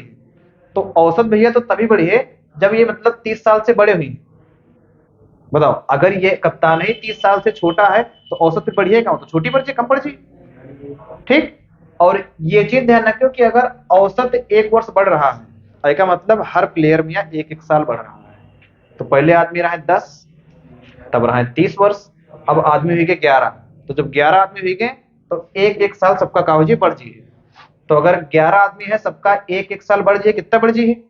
तो औसत भैया तो तभी बढ़ी है जब ये मतलब 30 साल से बड़े हुई। बताओ अगर ये कप्तान ही 30 साल से छोटा है तो औसत भी बढ़ी है क्या? तो छोटी बढ़ी, कम बढ़ी, ठीक। और ये चीज ध्यान रखो कि अगर औसत 1 वर्ष बढ़ रहा है इसका मतलब हर प्लेयर में 1-1 साल बढ़ रहा है। तो पहले आदमी रहा है 10, तब रहा है 30 वर्ष, अब आदमी हुई गए 11। तो जब 11 आदमी हुई गए तो 1-1 साल सबका कागजी बढ़ जाइए। तो अगर 11 आदमी है सबका 1-1 साल बढ़ जाइए, कितना बढ़ जाइए?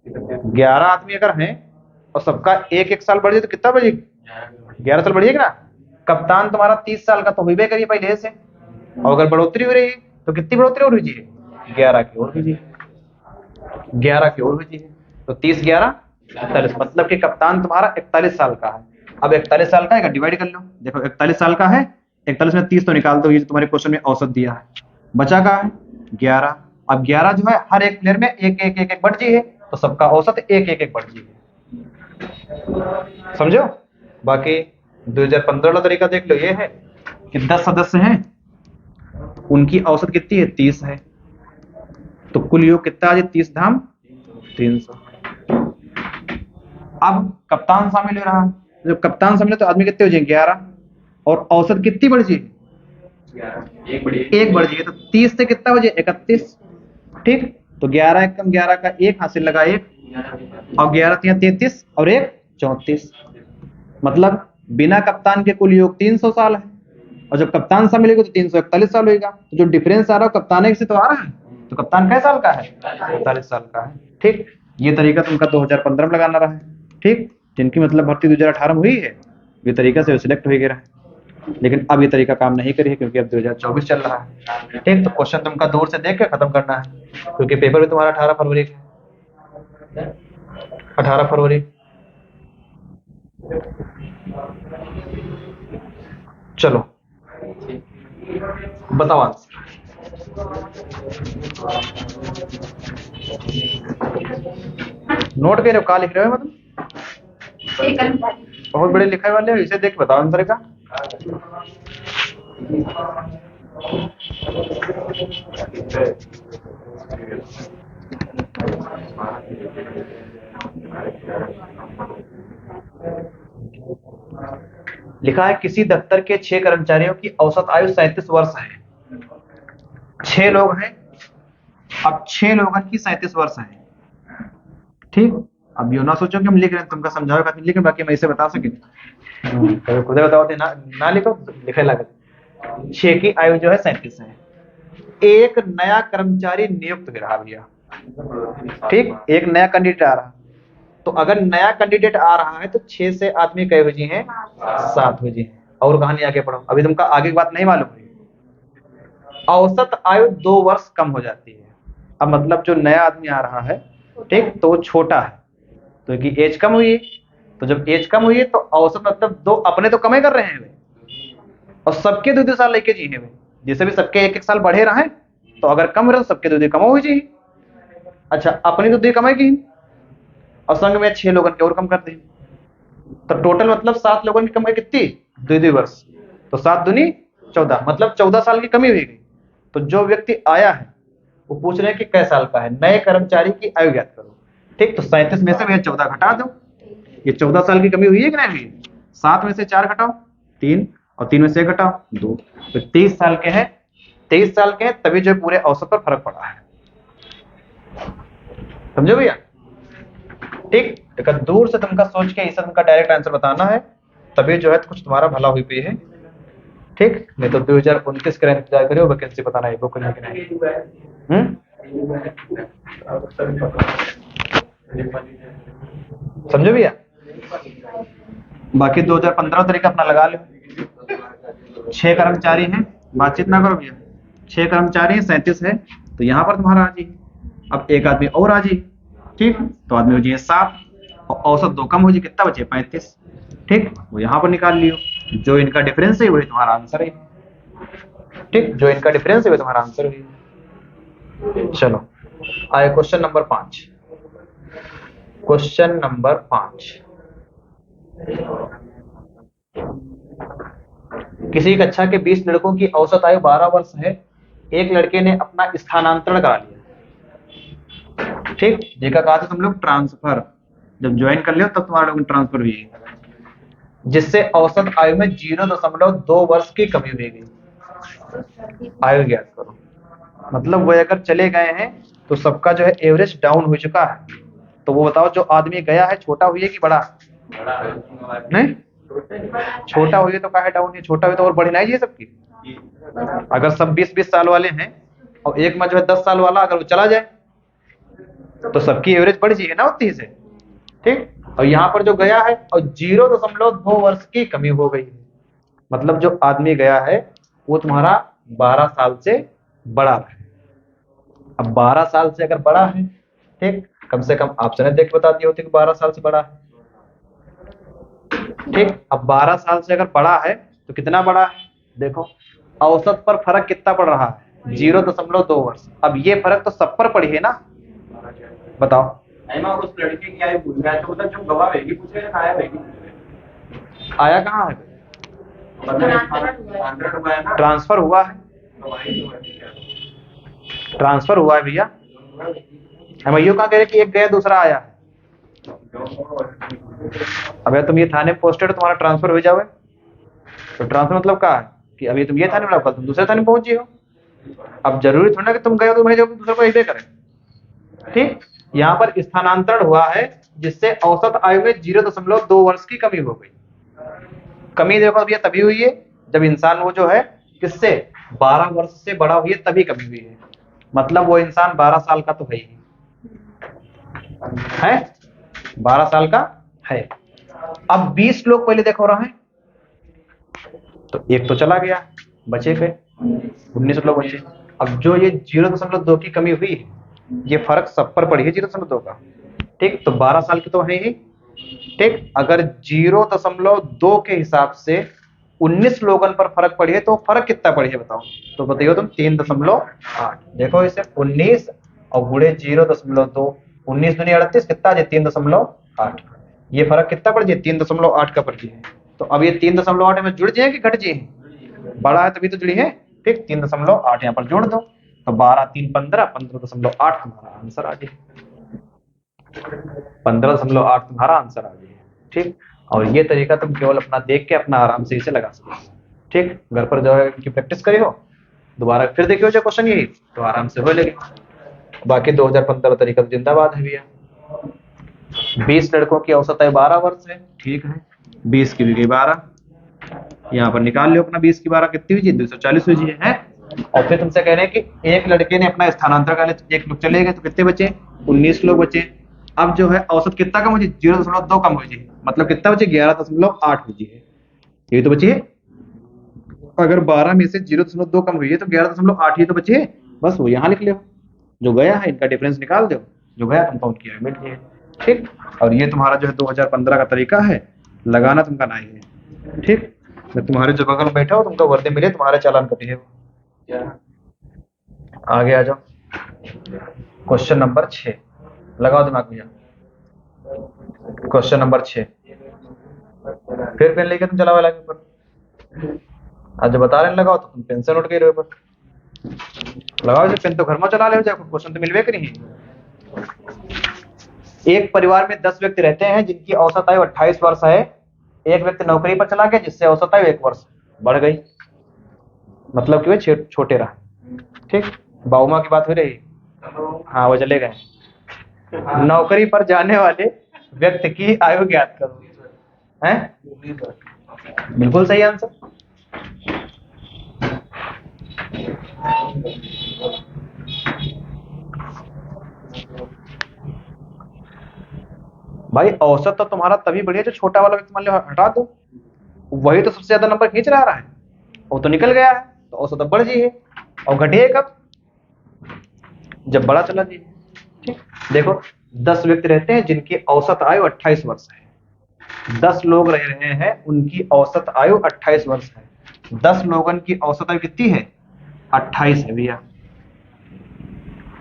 11 आदमी अगर हैं और सबका 1-1 साल बढ़ जाए तो कितना बढ़ जाएगी? 11 साल बढ़िएगा ना। कप्तान तुम्हारा 30 साल का तो हुई करिए पहले से, और अगर बढ़ोतरी हो रही है तो कितनी बढ़ोतरी और हुई? 11 की और हुई, 11 की और हुई। तो 30, 11, 41, मतलब कि कप्तान तुम्हारा 41 साल का है। अब 41 साल का है, डिवाइड कर लो। देखो 41 साल का है, 41 में 30 तो निकाल दो, ये जो तुम्हारे क्वेश्चन में औसत दिया है। बचा का है 11। अब 11 जो है हर एक प्लेयर में 1-1 बढ़ जी है, तो सबका औसत 1-1 बढ़ जी है। समझो। बाकी 2015 वाला तरीका देख लो, ये है कि 10 सदस्य हैं, उनकी औसत कितनी है? 30 है, तो कुल योग कितना आ जाए? 30 धाम 300। अब कप्तान शामिल हो रहा है, जब कप्तान शामिल है तो आदमी कितने हो जाएंगे? 11, और औसत कितनी बढ़ जाए? 1 बढ़ जाए, तो 30 से कितना हो जाए? 31, ठीक। तो 11 कम 11 का 1 हासिल लगा 1, और 11 3 33 और 1 34, मतलब बिना कप्तान के कुल योग 300 साल है, और जब कप्तान शामिल होगा तो 341 साल होगा। तो जो डिफरेंस आ रहा है कप्तान से तो आ रहा है, तो कप्तान कितने साल का है? 45 साल का है, ठीक। ये तरीका तुमका 2015 में लगाना रहा है, ठीक। जिनकी मतलब भर्ती 2018 में हुई है, ये तरीका से सिलेक्ट हो गया है। लेकिन अब ये तरीका काम नहीं करी है क्योंकि अब 2024 चल रहा है, ठीक। तो क्वेश्चन तुमका दूर से देख के खत्म करना है, क्योंकि पेपर भी तुम्हारा 18 फरवरी, 18 फरवरी। चलो बताओ आंसर। नोट के रहे हो? कहा लिख रहे हो? मतलब बहुत बड़े लिखाई वाले हो, इसे देख बताओ आंसर का। लिखा है किसी दफ्तर के 6 कर्मचारियों की औसत आयु 37 वर्ष है। 6 लोग हैं, अब 6 लोगों की 37 वर्ष है। ठीक, अब यो ना सोचो कि हम लिख रहे हैं तुमका समझाओ का लिख, बाकी मैं इसे बता सके कभी खुद बताओ ना लिखो लिखे लागत। 6 की आयु जो है 37 है। एक नया कर्मचारी नियुक्त रहा भैया, ठीक, एक नया कैंडिडेट आ रहा। तो अगर नया कैंडिडेट आ रहा है तो 6 से आदमी कई बजे हैं, 7 बजे हैं। और कहानी आगे पढ़ो, अभी तुमका आगे की बात नहीं मालूम है। औसत आयु 2 वर्ष कम हो जाती है। अब मतलब जो नया आदमी आ रहा है, ठीक, तो वो छोटा है, तो कि एज कम हुई है। तो जब एज कम हुई है तो औसत मतलब 2 अपने तो कम ही कर रहे हैं वे, और सबके 2 साल लेके जी हैं। जैसे भी सबके 1-1 साल बढ़े रहे, तो अगर कम रहे तो सबके 2 कम हो जी। अच्छा, अपनी तो 2 कमाई की और संग में 6 लोगों के और कम कर दें, तो टोटल मतलब 7 लोगों की कमाई कितनी, 2 वर्ष। तो 7 दूनी 14, मतलब 14 साल की कमी हुई गई। तो जो व्यक्ति आया है वो पूछ रहे हैं कि कै साल का है, नए कर्मचारी की आयु ज्ञात करो। ठीक, तो 37 में से भैया 14 घटा दो, ये 14 साल की कमी हुई है कि नहीं हुई। 7 में से 4 घटाओ 3, और 3 में से 1 घटाओ 2, तो 23 साल के हैं। 23 साल के हैं, तभी जो पूरे औसत पर फर्क पड़ा है। समझो भैया। ठीक, अगर दूर से तुमका सोच के इसे तुमका डायरेक्ट आंसर बताना है, तभी जो है तो कुछ तुम्हारा भला हुई पे है। ठीक, नहीं तो 2029 का इंतजार करियो, वैकेंसी पता नहीं बुक नहीं कि नहीं। समझो भैया। बाकी 2015 तरीका अपना लगा लो। 6 कर्मचारी हैं, बातचीत ना करो भैया। 6 कर्मचारी हैं, 37 है, तो यहाँ पर तुम्हारा आ जाइए। अब एक आदमी और आ जाइए, ठीक, तो आदमी हो जाइए 7, और औसत 2 कम हो जाए, कितना बचे 35। ठीक, वो यहाँ पर निकाल लियो। जो इनका डिफरेंस है वही तुम्हारा आंसर है। ठीक, जो इनका डिफरेंस है वही तुम्हारा आंसर है। चलो आए क्वेश्चन नंबर 5। क्वेश्चन नंबर 5, किसी कक्षा के 20 लड़कों की औसत आयु 12 वर्ष है। एक लड़के ने अपना स्थानांतरण करा लिया। ठीक, देखा कहा था तुम लोग ट्रांसफर, जब ज्वाइन कर लियो तब तुम्हारा लोग ट्रांसफर हुई, जिससे औसत आयु में 0.2 वर्ष की कमी हुई गई। आयु ज्ञात करो। मतलब वो अगर चले गए हैं तो सबका जो है एवरेज डाउन हो चुका है। तो वो बताओ जो आदमी गया है छोटा हुई है कि बड़ा? नहीं, छोटा हुई है तो काहे डाउन है, छोटा हुई तो और बढ़ी नहीं है सबकी। अगर सब 20-20 साल वाले हैं और एक में जो है 10 साल वाला अगर वो चला जाए तो सबकी एवरेज बढ़ जाएगी ना उतनी से। ठीक, और यहाँ पर जो गया है और 0.2 वर्ष की कमी हो गई है। मतलब जो आदमी गया है वो तुम्हारा 12 साल से बड़ा है। अब 12 साल से अगर बड़ा है, ठीक, कम से कम आपसे ने देख बता दिया होती कि 12 साल से बड़ा है। ठीक, अब 12 साल से अगर बड़ा है तो कितना बड़ा है, देखो औसत पर फर्क कितना पड़ रहा है, 0.2 वर्ष। अब ये फर्क तो सब पर पड़ी है ना, बताओ। उस लड़के की आयु पूछ रहा है, तो मतलब जो गवाह वेगी पूछ रहे हैं, आया वेगी आया कहाँ है, ट्रांसफर हुआ है, ट्रांसफर हुआ है भैया। हम यो कहाँ कह रहे कि एक गया दूसरा आया है। अब तुम ये थाने पोस्टेड तुम्हारा ट्रांसफर हो जाओगे, तो ट्रांसफर मतलब क्या है कि अभी तुम ये थाने में कल तुम दूसरे थाने पहुंची हो। अब जरूरी थोड़ा ना कि तुम गए हो तो वहीं जाओगे दूसरे को ऐसे करें। ठीक, यहाँ पर स्थानांतरण हुआ है जिससे औसत आयु में 0.2 वर्ष की कमी हो गई। कमी देखो भैया तभी हुई है जब इंसान वो जो है किससे 12 वर्ष से बड़ा हुई है, तभी कमी हुई है। मतलब वो इंसान 12 साल का तो है ही है, 12 साल का है। अब 20 लोग पहले देखो रहे हैं, तो एक तो चला गया, बचे पे 19 लोग बचे। अब जो ये 0.2 की कमी हुई है, ये फर्क सब पर पड़ी है 0.2 का। ठीक, तो 12 साल की तो है ही। ठीक, अगर 0.2 के हिसाब से 19 लोगन पर फर्क पड़ी है तो फर्क कितना पड़ी है बताओ, तो बताइए तुम 3.8। देखो इसे 19 और गुणे 0.2, 19 दूनी 38, कितना है 3.8। ये फर्क कितना पड़ जाए, 3.8 का पड़ जाए। तो अब ये 3.8 में जुड़ जाए कि घट जाए, बड़ा है तभी तो जुड़ी है। ठीक, 3.8 यहाँ पर जोड़ दो, तो 12 3 15, 15.8 तुम्हारा आंसर आ गया। 15.8 तुम्हारा आंसर आ गया। ठीक, और ये तरीका तुम केवल अपना देख के अपना आराम से इसे लगा सकते हो। ठीक, घर पर जो है इनकी प्रैक्टिस करी हो, दोबारा फिर देखियो जो क्वेश्चन यही, तो आराम से हो लेगी। बाकी 2015 तरीका तो जिंदाबाद है भैया। 20 लड़कों की औसत आयु 12 वर्ष है। ठीक है, 20 की भी गई 12, यहाँ पर निकाल लो अपना 20 की 12 कितनी हुई जी, 240 हुई है। और फिर तुमसे कह रहे हैं कि एक लड़के ने अपना स्थानांतरण कर लिया, एक लोग चले गए, तो कितने बचे, 19 लोग बचे। अब जो है औसत कितना कम हुई, 0.2 कम हुई जी, मतलब कितना बचे, 11.8 हुई है। ये तो बची है, अगर 12 में से 0.2 कम हुई है तो 11.8 ही तो बची है, बस वो यहाँ लिख लो। जो गया है इनका डिफरेंस निकाल दो, जो गया कंपाउंड किया है मिल गया। ठीक, और ये तुम्हारा जो है 2015 का तरीका है, लगाना तुमका नहीं है। ठीक, मैं तुम्हारे जो बगल में बैठा हो तुमको वर्दी मिले, तुम्हारे चालान कटे है। आगे आ जाओ, क्वेश्चन नंबर 6 लगाओ दिमाग भैया। क्वेश्चन नंबर 6, फिर पेन लेके तुम चला वाला के ऊपर, आज जो बता रहे लगाओ तो तुम पेन से नोट कर रहे हो ऊपर लगाओ। जो पेन तो घर में चला ले जाओ, क्वेश्चन तो मिलवे करी है। एक परिवार में 10 व्यक्ति रहते हैं जिनकी औसत आयु 28 वर्ष है। एक व्यक्ति नौकरी पर चला गया जिससे औसत आयु 1 वर्ष बढ़ गई, मतलब कि वे छोटे रहा। ठीक, बाउमा की बात हो रही, हाँ वो चले गए। नौकरी पर जाने वाले व्यक्ति की आयु ज्ञात करो, हैं? बिल्कुल सही आंसर। भाई औसत तो तुम्हारा तभी बढ़िया जो छोटा वाला व्यक्ति मान लो हटा दो, वही तो सबसे ज्यादा नंबर खींच रहा है, वो तो निकल गया है, तो औसत बढ़ जी है। और घटिए कब, जब बड़ा चला जी। ठीक, देखो 10 व्यक्ति रहते हैं जिनकी औसत आयु 28 वर्ष है। 10 लोग रह रहे हैं, उनकी औसत आयु 28 वर्ष है। 10 लोगों की औसत आयु कितनी है, 28 है भैया।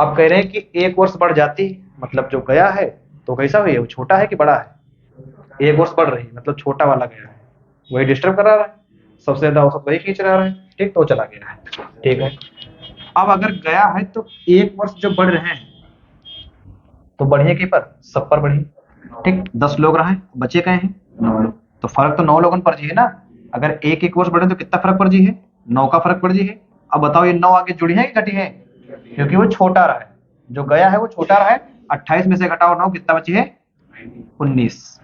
अब कह रहे हैं कि 1 वर्ष बढ़ जाती, मतलब जो गया है तो कैसा हुई है, वो छोटा है कि बड़ा है, 1 वर्ष बढ़ रही, मतलब छोटा वाला गया है, वही डिस्टर्ब कर रहा है, सबसे ज्यादा औसत वही खींच रहा है। ठीक, तो चला गया है। ठीक है, अब अगर गया है तो 1 वर्ष जो बढ़ रहे हैं तो बढ़िए के पर सब पर बढ़ी। ठीक, 10 लोग रहे, बचे गए हैं 9 लोग, तो फर्क तो 9 लोगों पर जी है ना। अगर 1 वर्ष बढ़े तो कितना फर्क पड़ जी है, 9 का फर्क पड़ जी है। अब बताओ ये 9 आगे जुड़ी है कि घटी है, क्योंकि वो छोटा रहा है, जो गया है वो छोटा रहा है। 28 में से घटाओ 9, कितना बची है, 19।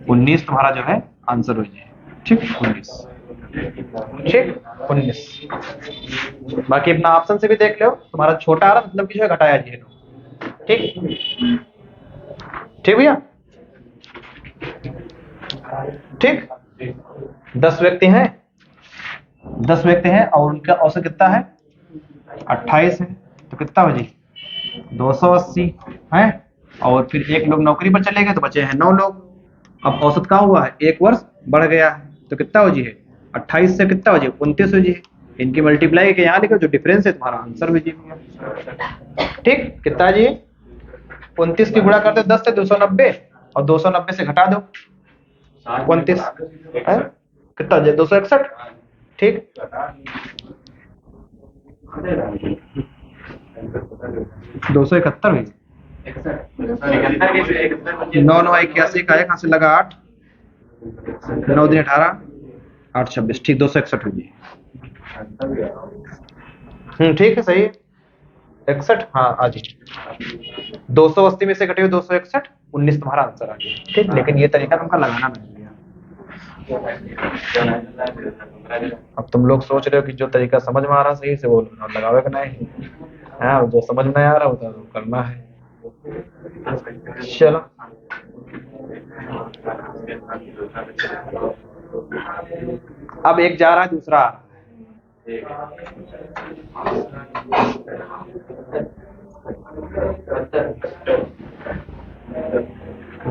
19 तुम्हारा जो है आंसर हो जाए। ठीक, 19। ठीक, 19। बाकी अपना ऑप्शन से भी देख लो, तुम्हारा छोटा आ रहा मतलब कि जो है घटाया जी है। ठीक, ठीक भैया। ठीक, 10 व्यक्ति हैं, 10 व्यक्ति हैं और उनका औसत कितना है, 28 है, तो कितना बची, 280 है। और फिर 1 लोग नौकरी पर चले गए तो बचे हैं 9 लोग। अब औसत क्या हुआ है, 1 वर्ष बढ़ गया है, तो कितना हो जी है, 28 से कितना हो जी, 29 हो जी है। इनकी मल्टीप्लाई के यहाँ लिखो, जो डिफरेंस है तुम्हारा आंसर हो जी। ठीक, कितना जी, 29 की गुणा कर दो 10 से 290, और 290 से घटा दो 29 है, कितना 261। ठीक, 271 हुई। 9 9 81 का 1 से लगा 8, 9 दिन 18, 8 26, ठीक 261 हुई। ठीक है, सही है 61, हाँ आज 280 में से घटे हुए 261, 19 तुम्हारा आंसर आ गया। ठीक, लेकिन ये तरीका तुमका लगाना नहीं है। अब तुम लोग सोच रहे हो कि जो तरीका समझ में आ रहा सही से वो लगावे का नहीं है, जो समझ में आ रहा होता है वो करना है। चलो, अब एक जा रहा है, दूसरा आ रहा है।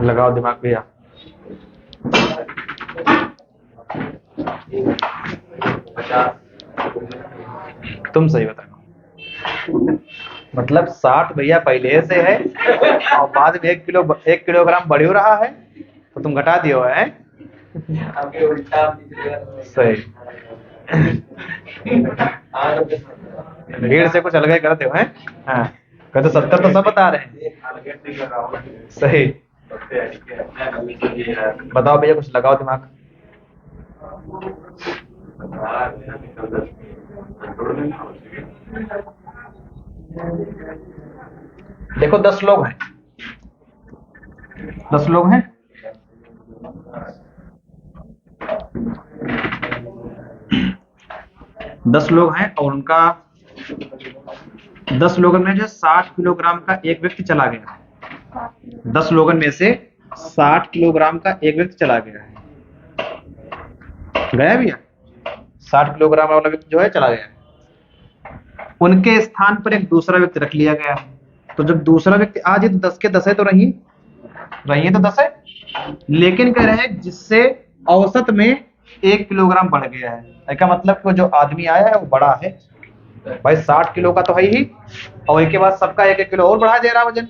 लगाओ दिमाग भैया। तुम सही बताओ, मतलब 60 भैया पहले से है और बाद में 1 किलोग्राम बढ़ रहा है, तो तुम घटा दियो है। सही, भीड़ से कुछ अलग ही करते हो हैं। हाँ, कहते 70 तो सब बता रहे हैं। सही। बताओ भैया, कुछ लगाओ दिमाग। देखो 10 लोग हैं, 10 लोग हैं। 10 लोग हैं और उनका 10 लोगों में जो 60 किलोग्राम का एक व्यक्ति चला गया। 10 लोगों में से 60 किलोग्राम का एक व्यक्ति चला गया है। गया भैया, 60 किलोग्राम वाला व्यक्ति जो है चला गया है। उनके स्थान पर एक दूसरा व्यक्ति रख लिया गया है। तो जब दूसरा व्यक्ति आ जाए तो 10 के 10 है, तो रही तो 10 है। लेकिन कह रहे हैं जिससे औसत में 1 किलोग्राम बढ़ गया है। इसका मतलब कि जो आदमी आया है वो बड़ा है भाई, 60 किलो का तो है ही, और इसके बाद सबका 1-1 किलो और बढ़ा दे रहा वजन।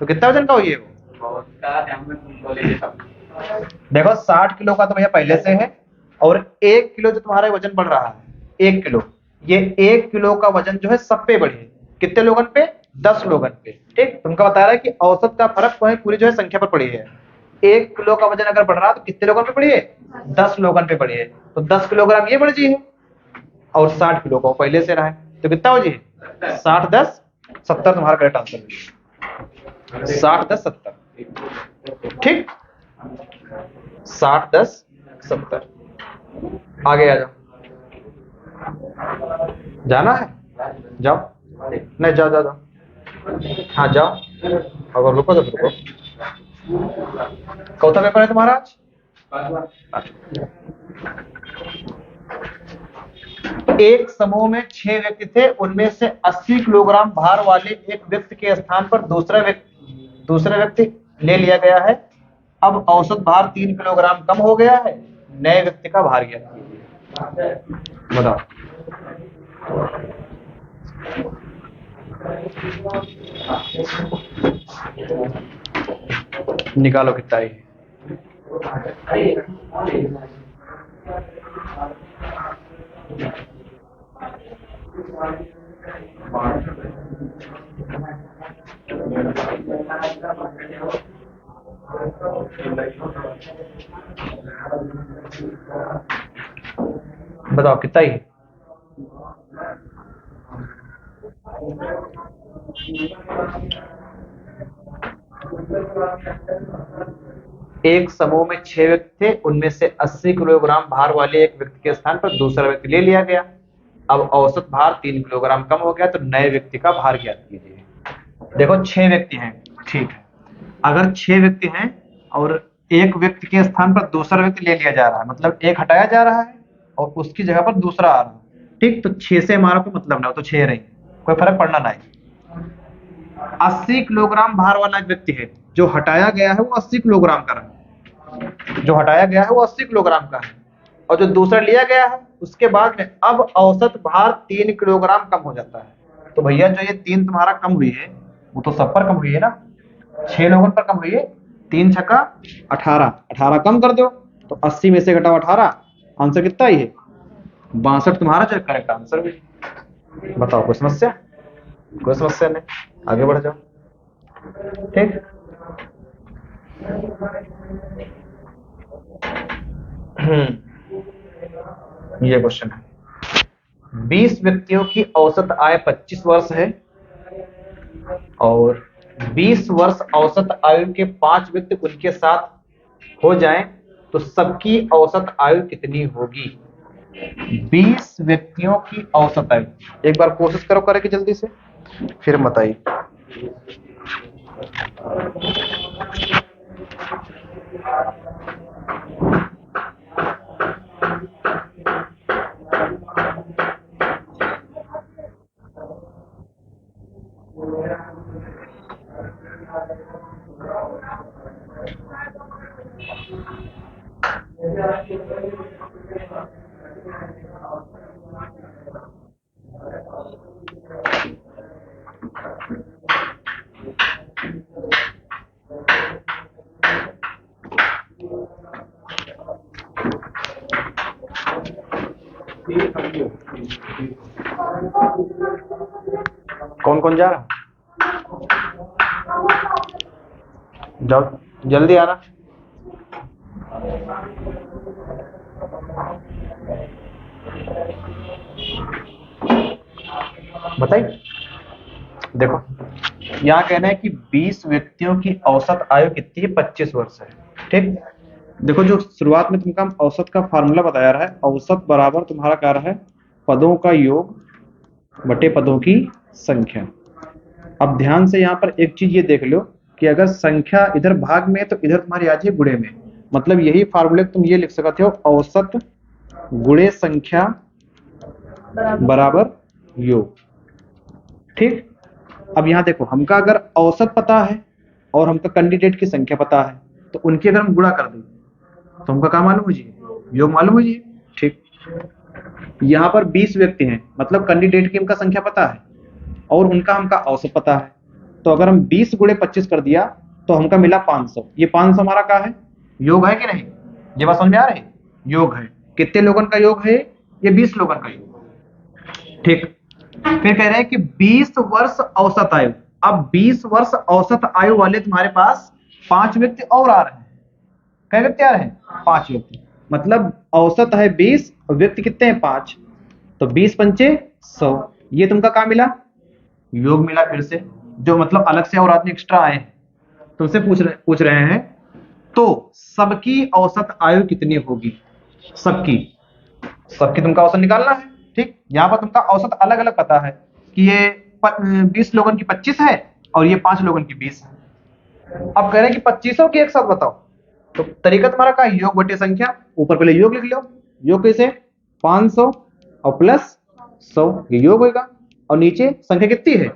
तो कितना वजन का हुई है वो? देखो 60 किलो का तो भैया पहले से है, और 1 किलो जो तुम्हारा वजन बढ़ रहा है, 1 किलो, ये 1 किलो का वजन जो है सब पे बढ़े। कितने लोगन पे? 10 लोगन पे। ठीक, तुमका बता रहा है कि औसत का फर्क पूरी जो है संख्या पर पड़ी है। 1 किलो का वजन अगर बढ़ रहा है तो कितने लोगन पे पड़ी है? 10 लोगन पे पड़ी है। तो 10 किलोग्राम ये बढ़ जी है, और 60 किलो का पहले से रहा है, तो कितना हो जी? 60 10 70 तुम्हारा करेक्ट आंसर। 60 10 70। ठीक, 60 10 70। आगे आ जाओ। जाना है? जाओ। नहीं, जाओ जाओ जाओ। हाँ जाओ, अगर रुको तो रुको। कौन सा पेपर है तुम्हारा आज? एक समूह में 6 व्यक्ति थे, उनमें से 80 किलोग्राम भार वाले एक व्यक्ति के स्थान पर दूसरा व्यक्ति ले लिया गया है। अब औसत भार 3 किलोग्राम कम हो गया है, नए व्यक्ति का भार ज्ञात कीजिए। बताओ। निकालो कितना है। बताओ कितना ही? एक समूह में 6 व्यक्ति थे, उनमें से 80 किलोग्राम भार वाले एक व्यक्ति के स्थान पर दूसरा व्यक्ति ले लिया गया। अब औसत भार 3 किलोग्राम कम हो गया, तो नए व्यक्ति का भार ज्ञात कीजिए। देखो 6 व्यक्ति हैं, ठीक है। अगर 6 व्यक्ति हैं और एक व्यक्ति के स्थान पर दूसरा व्यक्ति ले लिया जा रहा है, मतलब एक हटाया जा रहा है और उसकी जगह पर दूसरा आ रहा है। ठीक, तो 6 से हमारा कोई मतलब ना, तो 6 रही, कोई फर्क पड़ना नहीं। 80 किलोग्राम भार वाला एक व्यक्ति है, जो हटाया गया है वो 80 किलोग्राम का है, जो हटाया गया है वो 80 किलोग्राम का है, और जो दूसरा लिया गया है उसके बाद में अब औसत भार 3 किलोग्राम कम हो जाता है। तो भैया जो ये 3 तुम्हारा कम हुई है वो तो सब पर कम हुई है ना, 6 लोगों पर कम हुई है। 3 छक्का 18, 18 कम कर दो तो 80 में से घटाओ 18, आंसर कितना ही है? 62 तुम्हारा जो करेक्ट आंसर भी। बताओ कोई समस्या? कोई समस्या नहीं, आगे बढ़ जाओ। ठीक, ये क्वेश्चन है। 20 व्यक्तियों की औसत आय 25 वर्ष है, और 20 वर्ष औसत आयु के 5 व्यक्ति उनके साथ हो जाएं तो सबकी औसत आयु कितनी होगी? 20 व्यक्तियों की औसत आयु, एक बार कोशिश करो करे कि जल्दी से, फिर बताइए। कौन कौन जा रहा? जाओ जल्दी आना। बताइए। देखो यहाँ कहना है कि 20 व्यक्तियों की औसत आयु कितनी है? 25 वर्ष है। ठीक, देखो जो शुरुआत में तुमका औसत का फार्मूला बताया रहा है, औसत बराबर तुम्हारा क्या रहा है? पदों का योग बटे पदों की संख्या। अब ध्यान से यहाँ पर एक चीज ये देख लो कि अगर संख्या इधर भाग में है तो इधर तुम्हारी आ जाए गुणे में। मतलब यही फार्मूले तुम ये लिख सकते हो, औसत गुणे संख्या बराबर योग। ठीक, अब यहाँ देखो हमका अगर औसत पता है और हमका कैंडिडेट की संख्या पता है तो उनकी अगर हम गुणा कर दें तो हमका क्या मालूम हो जाए? योग मालूम हो जाए। ठीक, यहाँ पर 20 व्यक्ति हैं, मतलब कैंडिडेट की हमका संख्या पता है और उनका हमका औसत पता है। तो अगर हम 20 गुणे 25 कर दिया तो हमका मिला 500। ये 500 हमारा क्या है? योग है कि नहीं? ये बात समझ में आ रही है? योग है। कितने लोगों का योग है? ये 20 लोगों का योग। ठीक, फिर कह रहे हैं कि 20 वर्ष औसत आयु। अब 20 वर्ष औसत आयु वाले तुम्हारे पास 5 व्यक्ति और आ रहे हैं। क्या व्यक्ति आ रहे हैं? 5 व्यक्ति। मतलब औसत है 20 और व्यक्ति कितने हैं? 5। तो 20 पंचे 100। ये तुमका क्या मिला? योग मिला। फिर से जो मतलब अलग से और आदमी एक्स्ट्रा आए हैं तुमसे पूछ रहे हैं तो सबकी औसत आयु कितनी होगी? सबकी तुमका औसत निकालना है। ठीक, यहाँ पर तुमका औसत अलग अलग पता है कि ये 20 लोगों की 25 है और ये 5 लोगों की 20 है। अब कह रहे हैं कि 25 की एक साथ बताओ। तो तरीका तुम्हारा का योग बटे संख्या। ऊपर पहले योग लिख लो। योग कैसे? 500 और प्लस 100 ये योग होगा। और नीचे संख्या कितनी है?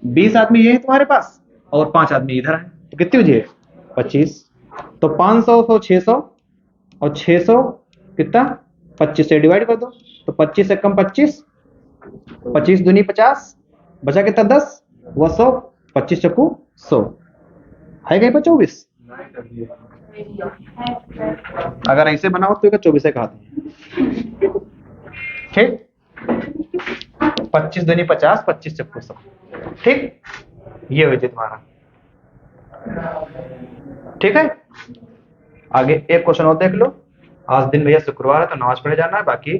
20 आदमी ये है तुम्हारे पास और 5 आदमी इधर है, तो कितनी हो जाए? 25। तो 500 तो 600 और 600 कितना? 25 से डिवाइड कर दो तो 25 से कम 25, 25 दूनी 50, बचा कितना? 10 व 100, 25 चक्कू 100 है कहीं पर 24। अगर ऐसे बनाओ तो 24 से खाते। ठीक, 25 दूनी 50, 25 चक्कू 100। ठीक, ये हो जाए तुम्हारा। ठीक है, आगे एक क्वेश्चन और देख लो। आज दिन भैया शुक्रवार है तो नमाज पढ़े जाना है, बाकी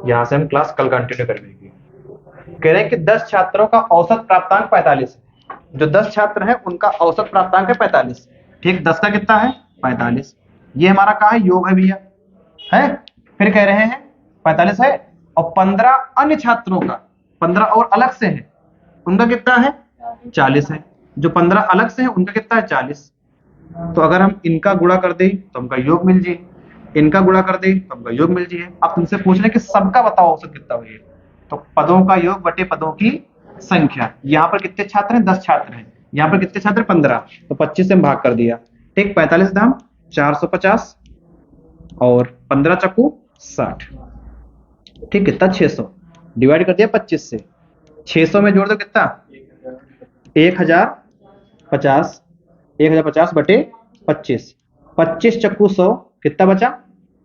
यहाँ से हम क्लास कल कंटिन्यू करेंगे। कह रहे हैं कि 10 छात्रों का औसत प्राप्तांक 45 है। जो 10 छात्र हैं उनका औसत प्राप्तांक है 45। ठीक, 10 का कितना है? 45। ये हमारा कहा है? योग है भैया, है। फिर कह रहे हैं 45 है और 15 अन्य छात्रों का, 15 और अलग से है, उनका कितना है? 40 है। जो 15 अलग से है उनका कितना है? 40। तो अगर हम इनका गुणा कर दें तो हमका योग मिल जाए, इनका गुणा कर दें तो हमका योग मिल जाए। अब तुमसे पूछ रहे कि सबका बताओ औसत कितना हुई। तो पदों का योग बटे पदों की संख्या। यहाँ पर कितने छात्र हैं? 10 छात्र हैं। यहाँ पर कितने छात्र? 15। तो 25 से हम भाग कर दिया। ठीक, 45 दाम 450 और 15 चक्कू 60। ठीक, कितना? 600 डिवाइड कर दिया 25 से। 600 में जोड़ दो कितना? 1050। 1050 बटे 25, 25 चक्कू 100 कितना बचा?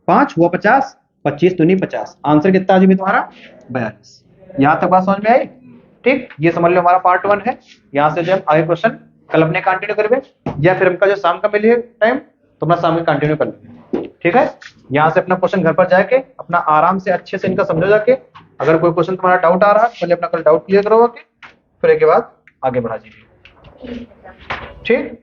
5 हुआ 50, 25 दूनी 50। आंसर कितना आ जाएगा तुम्हारा? 42। यहाँ तक बात समझ में आई? ठीक, ये समझ लो हमारा पार्ट 1 है। यहाँ से जब आगे क्वेश्चन कल अपने कंटिन्यू करेंगे या फिर हमका जो शाम का मिले टाइम तो अपना शाम में कंटिन्यू कर लेंगे। ठीक है, यहाँ से अपना क्वेश्चन घर पर जाके अपना आराम से अच्छे से इनका समझो जाके। अगर कोई क्वेश्चन तुम्हारा डाउट आ रहा है पहले अपना कल डाउट क्लियर करो के, फिर एक के बाद आगे बढ़ा दीजिए। ठीक।